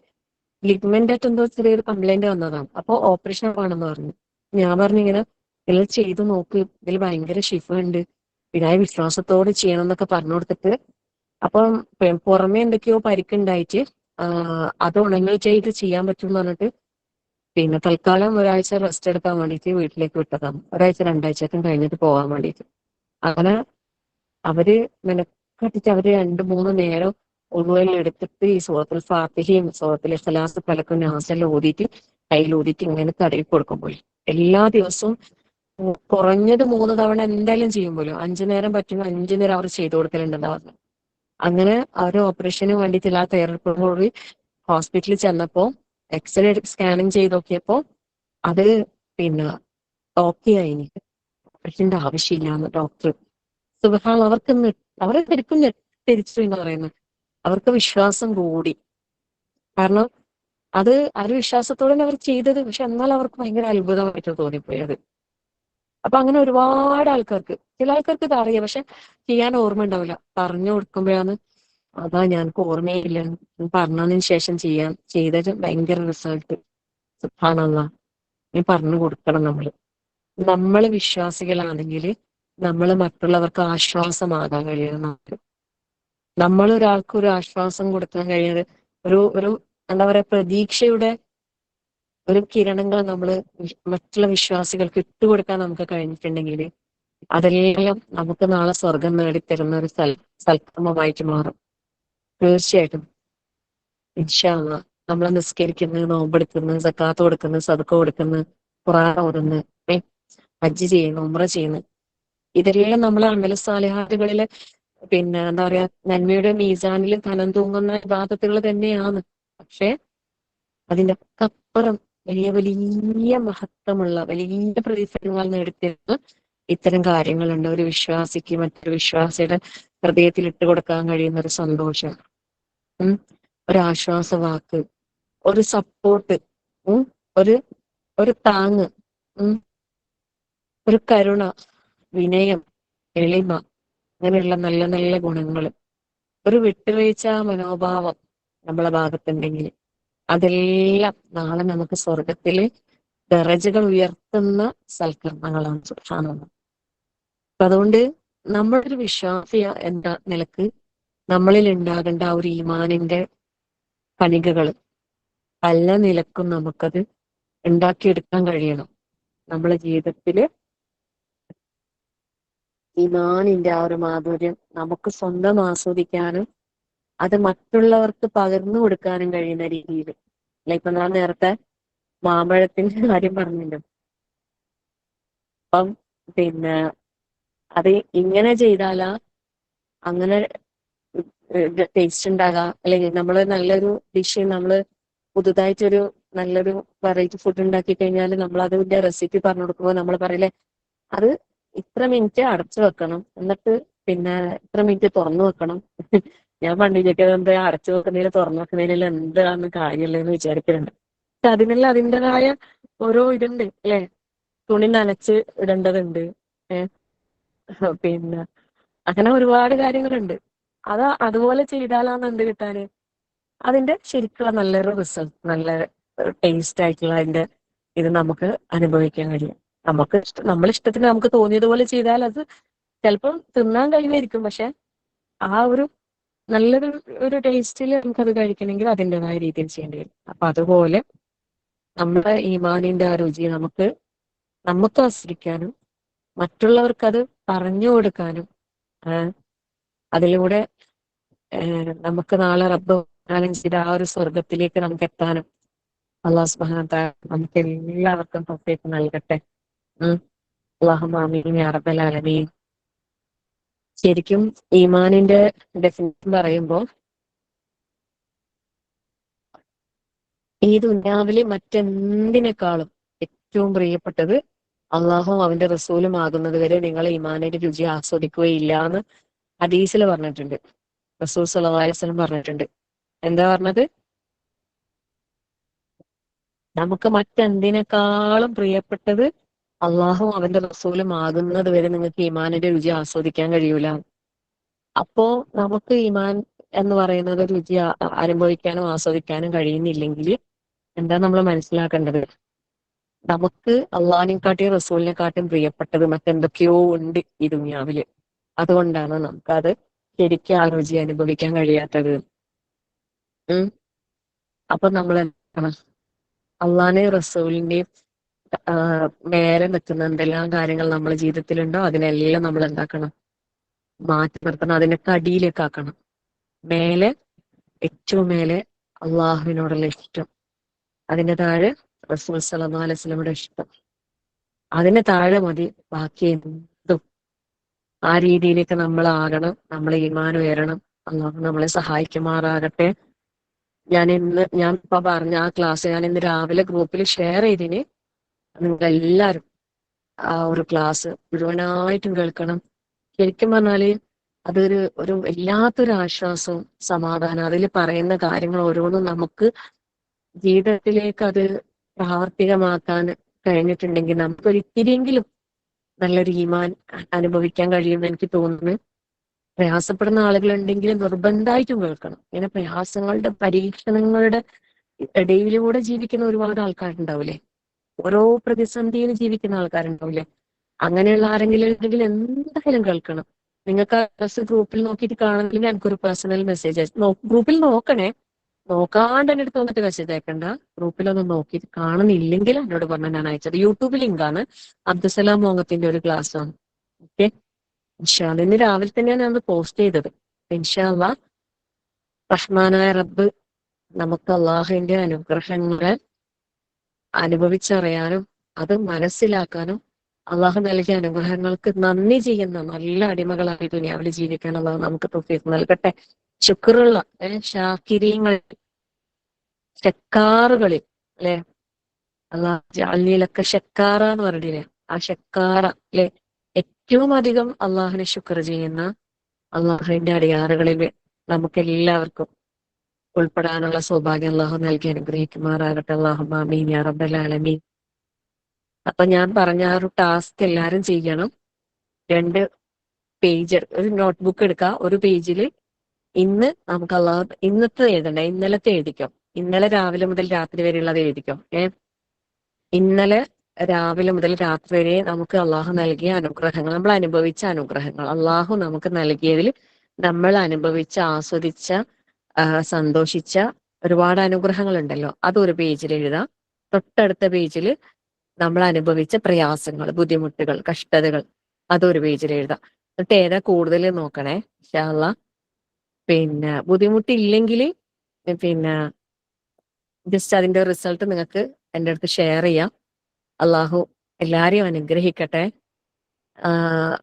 ലിഗ്മെന്റ് ആയിട്ട് എന്തോ ചെറിയൊരു കംപ്ലൈന്റ് വന്നതാണ്. അപ്പൊ ഓപ്പറേഷൻ ആണെന്ന് പറഞ്ഞു. ഞാൻ പറഞ്ഞു ഇങ്ങനെ എല്ലാം ചെയ്തു നോക്ക്, ഇതിൽ ഭയങ്കര ഷിഫ ഉണ്ട്, പിന്നെ വിശ്വാസത്തോടെ ചെയ്യണം എന്നൊക്കെ പറഞ്ഞു കൊടുത്തിട്ട്, അപ്പം പുറമെ എന്തൊക്കെയോ പരിക്കുണ്ടായിട്ട് അത് ഉണങ്ങി ചെയ്ത് ചെയ്യാൻ പറ്റും എന്ന് പറഞ്ഞിട്ട് പിന്നെ തൽക്കാലം ഒരാഴ്ച റെസ്റ്റ് എടുക്കാൻ വേണ്ടിയിട്ട് വീട്ടിലേക്ക് വിട്ടതാണ്. ഒരാഴ്ച 2 ആഴ്ചക്കും കഴിഞ്ഞിട്ട് പോകാൻ വേണ്ടിയിട്ട്. അങ്ങനെ അവര് മെനക്കെട്ടിട്ട് അവര് 2-3 നേരം ഒന്നുവെല്ലാം എടുത്തിട്ട് ഈ സൂറത്തുൽ ഫാത്തിഹയും സൂറത്തുൽ ഇഖ്ലാസ് ഫലക്കും നാസെല്ലാം ഓതിയിട്ട് കയ്യിൽ ഊതിയിട്ട് ഇങ്ങനെ തടവി കൊടുക്കുമ്പോൾ എല്ലാ ദിവസവും കുറഞ്ഞത് 3 തവണ എന്തായാലും ചെയ്യുമ്പോഴും 5 നേരം പറ്റുമ്പോൾ 5 നേരം അവർ ചെയ്തു കൊടുക്കലുണ്ടെന്നാ പറഞ്ഞു. അങ്ങനെ അവർ ഓപ്പറേഷന് വേണ്ടിയിട്ടുള്ള ആ തയ്യാറെടുപ്പോടുകൂടി ഹോസ്പിറ്റലിൽ ചെന്നപ്പോ എക്സ്റേ സ്കാനിങ് ചെയ്ത് നോക്കിയപ്പോ അത് പിന്നെ ഓക്കെ ആയിന്, ഓപ്പറേഷന്റെ ആവശ്യമില്ലാന്ന് ഡോക്ടർ. സുബ്ഹാൻ, അവരെ ശരിക്കും ഞെട്ടിരിച്ചു എന്ന് പറയുന്നത്. അവർക്ക് വിശ്വാസം കൂടി. കാരണം അത് ആ ഒരു വിശ്വാസത്തോടെ അവർ ചെയ്തത്. പക്ഷെ എന്നാൽ അവർക്ക് ഭയങ്കര അത്ഭുതമായിട്ട് തോന്നിപ്പോയത്. അപ്പൊ അങ്ങനെ ഒരുപാട് ആൾക്കാർക്ക്, ചില ആൾക്കാർക്ക് ഇത് അറിയാം പക്ഷെ ചെയ്യാൻ ഓർമ്മ ഉണ്ടാവില്ല. പറഞ്ഞു കൊടുക്കുമ്പോഴാണ് അതാ ഞങ്ങൾക്ക് ഓർമ്മയില്ല, പറഞ്ഞതിന് ശേഷം ചെയ്തത് ഭയങ്കര റിസൾട്ട്. സുബ്ഹാനല്ലാഹ്, നീ പറഞ്ഞു കൊടുക്കണം. നമ്മള് വിശ്വാസികളാണെങ്കിൽ നമ്മൾ മറ്റുള്ളവർക്ക് ആശ്വാസമാകാൻ കഴിയണം. നമ്മൾ ഒരാൾക്ക് ഒരു ആശ്വാസം കൊടുക്കാൻ കഴിയുന്നത് ഒരു എന്താ പറയാ പ്രതീക്ഷയുടെ ഒരു കിരണങ്ങൾ നമ്മൾ മറ്റുള്ള വിശ്വാസികൾക്ക് ഇട്ടുകൊടുക്കാൻ നമുക്ക് കഴിഞ്ഞിട്ടുണ്ടെങ്കിൽ അതെല്ലാം നമുക്ക് നാളെ സ്വർഗം നേടിത്തരുന്ന ഒരു സൽക്കർമ്മമായിട്ട് മാറും. തീർച്ചയായിട്ടും ഇൻഷാ അള്ളാ നമ്മൾ നിസ്കരിക്കുന്നു, നോമ്പെടുക്കുന്നു, സക്കാത്ത് കൊടുക്കുന്നു, സദക്ക കൊടുക്കുന്നു, ഖുർആൻ ഓതുന്നു, ഹജ്ജ് ചെയ്യുന്നു, ഉംറ ചെയ്യുന്നു. ഇതെല്ലാം നമ്മളെ അമല സാലിഹാത്തുകളിലെ പിന്നെ എന്താ പറയാ നന്മയുടെ മീസാനിൽ കനം തൂങ്ങുന്ന ഇബാദത്തുകൾ തന്നെയാണ്. പക്ഷെ അതിന്റെ ഒക്കെ അപ്പുറം വലിയ വലിയ മഹത്വമുള്ള വലിയ പ്രതിഫലങ്ങൾ നേടിത്തരുന്ന ഇത്തരം കാര്യങ്ങളുണ്ട്. ഒരു വിശ്വാസിക്ക് മറ്റൊരു വിശ്വാസിയുടെ ഹൃദയത്തിൽ ഇട്ട് കൊടുക്കാൻ കഴിയുന്ന ഒരു സന്തോഷം, ഒരു ആശ്വാസവാക്ക്, ഒരു സപ്പോർട്ട്, ഒരു ഒരു താങ്ങ്, ഒരു കരുണ, വിനയം, എളിമ, അങ്ങനെയുള്ള നല്ല നല്ല ഗുണങ്ങൾ, ഒരു വിട്ടുവീഴ്ച മനോഭാവം നമ്മളെ ഭാഗത്തുണ്ടെങ്കിൽ അതെല്ലാം നാളെ നമുക്ക് സ്വർഗത്തില് ദറജകൾ ഉയർത്തുന്ന സൽക്കർമ്മങ്ങളാണ്. സുബ്ഹാനല്ലാഹ്. അപ്പൊ അതുകൊണ്ട് നമ്മളൊരു വിശ്വാസി എന്ന നിലക്ക് നമ്മളിൽ ഉണ്ടാകേണ്ട ആ ഒരു ഈമാനിന്റെ കണികകൾ പല നിലക്കും നമുക്കത് ഉണ്ടാക്കിയെടുക്കാൻ കഴിയണം. നമ്മളെ ജീവിതത്തില് ഈമാനിന്റെ ആ ഒരു മാധുര്യം നമുക്ക് സ്വന്തം ആസ്വദിക്കാനും അത് മറ്റുള്ളവർക്ക് പകർന്നു കൊടുക്കാനും കഴിയുന്ന രീതിയിൽ. അല്ല, ഇപ്പൊ ഞാൻ നേരത്തെ മാമ്പഴത്തിന്റെ കാര്യം പറഞ്ഞല്ലോ. അപ്പം പിന്നെ അത് ഇങ്ങനെ ചെയ്താലാ അങ്ങനെ ടേസ്റ്റ് ഉണ്ടാകാം. അല്ലെങ്കിൽ നമ്മള് നല്ലൊരു ഡിഷ് നമ്മള് പുതുതായിട്ടൊരു നല്ലൊരു വെറൈറ്റി ഫുഡ് ഉണ്ടാക്കി കഴിഞ്ഞാൽ നമ്മൾ അതിന്റെ റെസിപ്പി പറഞ്ഞു കൊടുക്കുമ്പോൾ നമ്മൾ പറയില്ലേ, അത് ഇത്ര മിനിറ്റ് അടച്ചു വെക്കണം, എന്നിട്ട് പിന്നെ ഇത്ര മിനിറ്റ് തുറന്നു വെക്കണം. ഞാൻ പണ്ട് വിചാരിക്കുന്നത് എന്താ അടച്ചു വെക്കുന്നതിൽ തുറന്നു വെക്കുന്നതിൽ എന്താന്ന് കാര്യമില്ലെന്ന് വിചാരിക്കുന്നുണ്ട്. പക്ഷെ അതിനെല്ലാം അതിൻ്റെതായ ഓരോ ഇതുണ്ട് അല്ലെ. തുണി നനച്ച് ഇടേണ്ടതുണ്ട്, പിന്നെ അങ്ങനെ ഒരുപാട് കാര്യങ്ങളുണ്ട്. അതുപോലെ ചെയ്താലാന്ന് എന്ത് കിട്ടാന് അതിന്റെ ശരിക്കുള്ള നല്ലൊരു റിസൾട്ട്, നല്ല ടേസ്റ്റ് ആയിട്ടുള്ള അതിന്റെ ഇത് നമുക്ക് അനുഭവിക്കാൻ കഴിയും. നമുക്ക് നമ്മളെ ഇഷ്ടത്തിന് നമുക്ക് തോന്നിയതുപോലെ ചെയ്താൽ അത് ചിലപ്പം തിന്നാൻ കഴിയുമായിരിക്കും, പക്ഷെ ആ ഒരു നല്ലൊരു ഒരു ടേസ്റ്റിൽ നമുക്കത് കഴിക്കണമെങ്കിൽ അതിൻ്റെതായ രീതിയിൽ ചെയ്യേണ്ടി വരും. അപ്പൊ അതുപോലെ നമ്മുടെ ഈമാനിന്റെ ആ രുചി നമുക്ക് ആസ്വദിക്കാനും മറ്റുള്ളവർക്ക് അത് പറഞ്ഞു കൊടുക്കാനും അതിലൂടെ നമുക്ക് നാളെ റബ്ബ് ചെയ്ത ആ ഒരു സ്വർഗത്തിലേക്ക് നമുക്ക് എത്താനും അല്ലാഹു സുബ്ഹാനഹു വ തആല നമുക്ക് എല്ലാവർക്കും തൗഫീഖ് നൽകട്ടെ. അല്ലാഹുമ്മ ആമീൻ യാ റബ്ബൽ ആലമീൻ. ശരിക്കും ഈമാനിന്റെ ഡെഫിനിഷൻ പറയുമ്പോൾ ഈ ദുനിയാവിലെ മറ്റെന്തിനേക്കാളും ഏറ്റവും പ്രിയപ്പെട്ടത് അള്ളാഹും അവന്റെ റസൂലും ആകുന്നത് വരെ നിങ്ങൾ ഈമാനിന്റെ രുചി ആസ്വദിക്കുകയില്ല എന്ന് ഹദീസിൽ പറഞ്ഞിട്ടുണ്ട്. റസൂൽ സല്ലല്ലാഹു അലൈഹി വസല്ലം പറഞ്ഞിട്ടുണ്ട്. എന്താ പറഞ്ഞത്? നമുക്ക് മറ്റെന്തിനേക്കാളും പ്രിയപ്പെട്ടത് അള്ളാഹും അവന്റെ റസൂലും ആകുന്നത് വരെ നിങ്ങൾക്ക് ഈമാനിന്റെ രുചി ആസ്വദിക്കാൻ കഴിയൂല. അപ്പോ നമുക്ക് ഈമാൻ എന്ന് പറയുന്നത് രുചി അനുഭവിക്കാനും ആസ്വദിക്കാനും കഴിയുന്നില്ലെങ്കിൽ എന്താ നമ്മൾ മനസ്സിലാക്കേണ്ടത്? നമുക്ക് അള്ളാഹിനെക്കാട്ടിയും റസൂലിനെക്കാട്ടിയും പ്രിയപ്പെട്ടത് മറ്റെന്തൊക്കെയോ ഉണ്ട് ഈ ദുനിയാവില്. അതുകൊണ്ടാണ് നമുക്കത് ശരിക്കും ആ രുചി അനുഭവിക്കാൻ കഴിയാത്തത്. അപ്പൊ നമ്മൾ എന്താണ് അള്ളാഹിനെയും റസൂലിന്റെയും നേരെ നിൽക്കുന്ന എന്തെല്ലാം കാര്യങ്ങൾ നമ്മുടെ ജീവിതത്തിലുണ്ടോ അതിനെല്ലാം നമ്മൾ എന്താക്കണം? മാറ്റി നിർത്തണം, അതിനൊക്കെ അടിയിലേക്ക് ആക്കണം. മേലെ ഏറ്റവും മേലെ അള്ളാഹുവിനോടുള്ള ഇഷ്ടം, അതിന്റെ താഴെ റസൂൽ സല്ലല്ലാഹു അലൈഹി വസല്ലമയുടെ ഇഷ്ടം, അതിന് താഴെ മതി ബാക്കി എന്തും. ആ രീതിയിലേക്ക് നമ്മൾ ആകണം. നമ്മളെ ഈമാൻ ഉയരണം. അള്ളാഹു നമ്മളെ സഹായിക്കുമാറാകട്ടെ. ഞാൻ ഇപ്പൊ പറഞ്ഞ ആ ക്ലാസ് ഞാൻ ഇന്ന് രാവിലെ ഗ്രൂപ്പിൽ ഷെയർ ചെയ്തിന്. നിങ്ങൾ എല്ലാവരും ആ ഒരു ക്ലാസ് മുഴുവനായിട്ടും കേൾക്കണം. ശരിക്കും പറഞ്ഞാല് അതൊരു വല്ലാത്തൊരു ആശ്വാസവും സമാധാനം. അതിൽ പറയുന്ന കാര്യങ്ങൾ ഓരോന്നും നമുക്ക് ജീവിതത്തിലേക്ക് അത് പ്രാവർത്തികമാക്കാൻ കഴിഞ്ഞിട്ടുണ്ടെങ്കിൽ നമുക്കൊരിത്തിരിയെങ്കിലും നല്ലൊരു ഈമാൻ അനുഭവിക്കാൻ കഴിയുമെന്ന് എനിക്ക് തോന്നുന്നു. പ്രയാസപ്പെടുന്ന ആളുകളുണ്ടെങ്കിൽ നിർബന്ധമായിട്ടും കേൾക്കണം. ഇങ്ങനെ പ്രയാസങ്ങളുടെ പരീക്ഷണങ്ങളുടെ ഇടയിലൂടെ ജീവിക്കുന്ന ഒരുപാട് ആൾക്കാരുണ്ടാവില്ലേ, ഓരോ പ്രതിസന്ധിയിൽ ജീവിക്കുന്ന ആൾക്കാരുണ്ടാവില്ലേ, അങ്ങനെയുള്ള ആരെങ്കിലും ഉണ്ടെങ്കിൽ എന്തായാലും കേൾക്കണം. നിങ്ങൾക്ക് അഡ്രസ് ഗ്രൂപ്പിൽ നോക്കിയിട്ട് കാണുന്നില്ലെങ്കിൽ എനിക്കൊരു പേഴ്സണൽ മെസ്സേജ് ഗ്രൂപ്പിൽ നോക്കണേ, നോക്കാണ്ട് എൻ്റെ അടുത്ത് വന്നിട്ട് മെസ്സേജ് അയക്കണ്ട. ഗ്രൂപ്പിലൊന്നും നോക്കിയിട്ട് കാണുന്നില്ലെങ്കിൽ എന്നോട് പറഞ്ഞാൽ ഞാൻ അയച്ചത്. യൂട്യൂബ് ലിങ്കാണ്, അബ്ദുസലാം മോങ്ങത്തിന്റെ ഒരു ക്ലാസ് ആണ്. ഓക്കെ, ഇൻഷാ അല്ലാഹ് ഇന്ന് രാവിലെ തന്നെയാണ് ഞാൻ പോസ്റ്റ് ചെയ്തത്. ഇൻഷാ അല്ലാഹ് റഹ്മാനായ റബ്ബ് നമുക്ക് അള്ളാഹുവിന്റെ അനുഗ്രഹങ്ങളെ അനുഭവിച്ചറിയാനും അത് മനസ്സിലാക്കാനും അള്ളാഹു നൽകിയ അനുഗ്രഹങ്ങൾക്ക് നന്ദി ചെയ്യുന്ന നല്ല അടിമകളായി ദുനിയാവിൽ ജീവിക്കാൻ അള്ളാഹു നമുക്ക് തൗഫീഖ് നൽകട്ടെ. ശുക്റുള്ള ഷാക്കിരീങ്ങൾ, ഷക്കാറുകളിൽ അല്ലെ, അള്ളാഹ് ജഅൽനീലൊക്കെ ഷക്കാറ എന്ന് പറഞ്ഞില്ലേ, ആ ഷക്കാറ അല്ലെ, ഏറ്റവും അധികം അള്ളാഹുവിനെ ശുക്ർ ചെയ്യുന്ന അള്ളാഹുവിന്റെ അടിയാറുകളിൽ നമുക്ക് എല്ലാവർക്കും ഉൾപ്പെടാനുള്ള സൗഭാഗ്യം അള്ളാഹു നൽകി അനുഗ്രഹിക്കുമാറാകട്ടെ. അല്ലാഹുമ്മ ആമീൻ യാ റബ്ബൽ ആലമീൻ. അപ്പൊ ഞാൻ പറഞ്ഞ ആ ഒരു ടാസ്ക് എല്ലാരും ചെയ്യണം. 2 പേജ് ഒരു നോട്ട്ബുക്ക് എടുക്കുക. ഒരു പേജിൽ ഇന്ന് നമുക്ക് ഇന്നത്തെ എഴുതണ്ട, ഇന്നലത്തെ എഴുതിക്കോ. ഇന്നലെ രാവിലെ മുതൽ രാത്രി വരെയുള്ളത് എഴുതിക്കോ. ഇന്നലെ രാവിലെ മുതൽ രാത്രി വരെ നമുക്ക് അള്ളാഹു നൽകിയ അനുഗ്രഹങ്ങൾ, നമ്മൾ അനുഭവിച്ച അനുഗ്രഹങ്ങൾ, അള്ളാഹു നമുക്ക് നൽകിയതിൽ നമ്മൾ അനുഭവിച്ച, ആസ്വദിച്ച, സന്തോഷിച്ച ഒരുപാട് അനുഗ്രഹങ്ങൾ ഉണ്ടല്ലോ, അതൊരു പേജിൽ എഴുതാം. തൊട്ടടുത്ത പേജിൽ നമ്മൾ അനുഭവിച്ച പ്രയാസങ്ങൾ, ബുദ്ധിമുട്ടുകൾ, കഷ്ടതകൾ, അതൊരു പേജിൽ എഴുതാം. എന്നിട്ട് ഏതാ കൂടുതൽ നോക്കണേ ഇൻഷാ അല്ലാഹ്. പിന്നെ ബുദ്ധിമുട്ടില്ലെങ്കിൽ പിന്നെ ജസ്റ്റ് അതിന്റെ റിസൾട്ട് നിങ്ങൾക്ക് എൻ്റെ അടുത്ത് ഷെയർ ചെയ്യാം. അള്ളാഹു എല്ലാരെയും അനുഗ്രഹിക്കട്ടെ.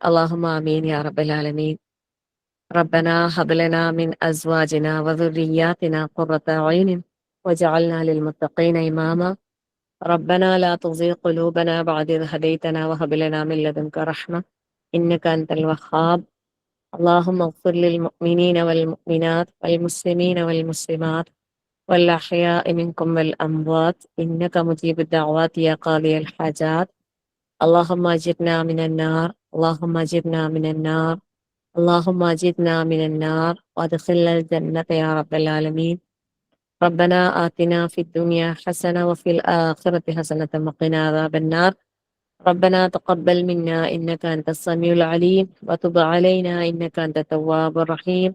അല്ലാഹുമ്മ ആമീൻ യാ റബ്ബൽ ആലമീൻ. ربنا هب لنا من أزواجنا وذرياتنا قرة أعين واجعلنا للمتقين إماما. ربنا لا تزغ قلوبنا بعد إذ هديتنا وهب لنا من لدنك رحمة إنك أنت الوهاب. اللهم اغفر للمؤمنين والمؤمنات والمسلمين والمسلمات والأحياء منكم والأموات إنك مجيب الدعوات يا قاضي الحاجات. اللهم أجرنا من النار، اللهم أجرنا من النار، اللهم أجرنا من النار وادخلنا الجنة يا رب العالمين. ربنا آتنا في الدنيا حسنة وفي الآخرة حسنة وقنا عذاب النار. ربنا تقبل منا إنك أنت السميع العليم وتب علينا إنك أنت التواب الرحيم.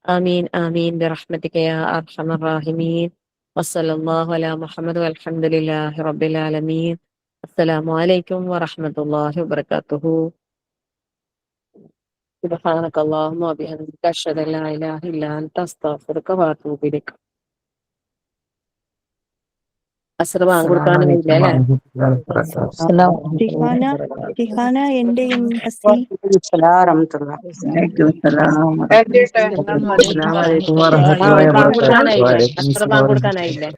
آمين آمين برحمتك يا أرحم الراحمين. وصلى الله على محمد والحمد لله رب العالمين. السلام عليكم ورحمة الله وبركاته. سبحانك اللهم وبحمدك أشهد أن لا إله إلا أنت أستغفرك وأتوب إليك. അസ്ർ ബാങ്ക് കൊടുക്കാനൊന്നുമില്ല അല്ലേ? ടിഹാന എന്റെയും ഹസി ബാങ്ക് കൊടുക്കാനായില്ലേ? അസ്ർ ബാങ്ക് കൊടുക്കാനായില്ലേ?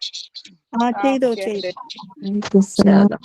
ചെയ്തോ ഇൻഷാ അല്ലാഹ്.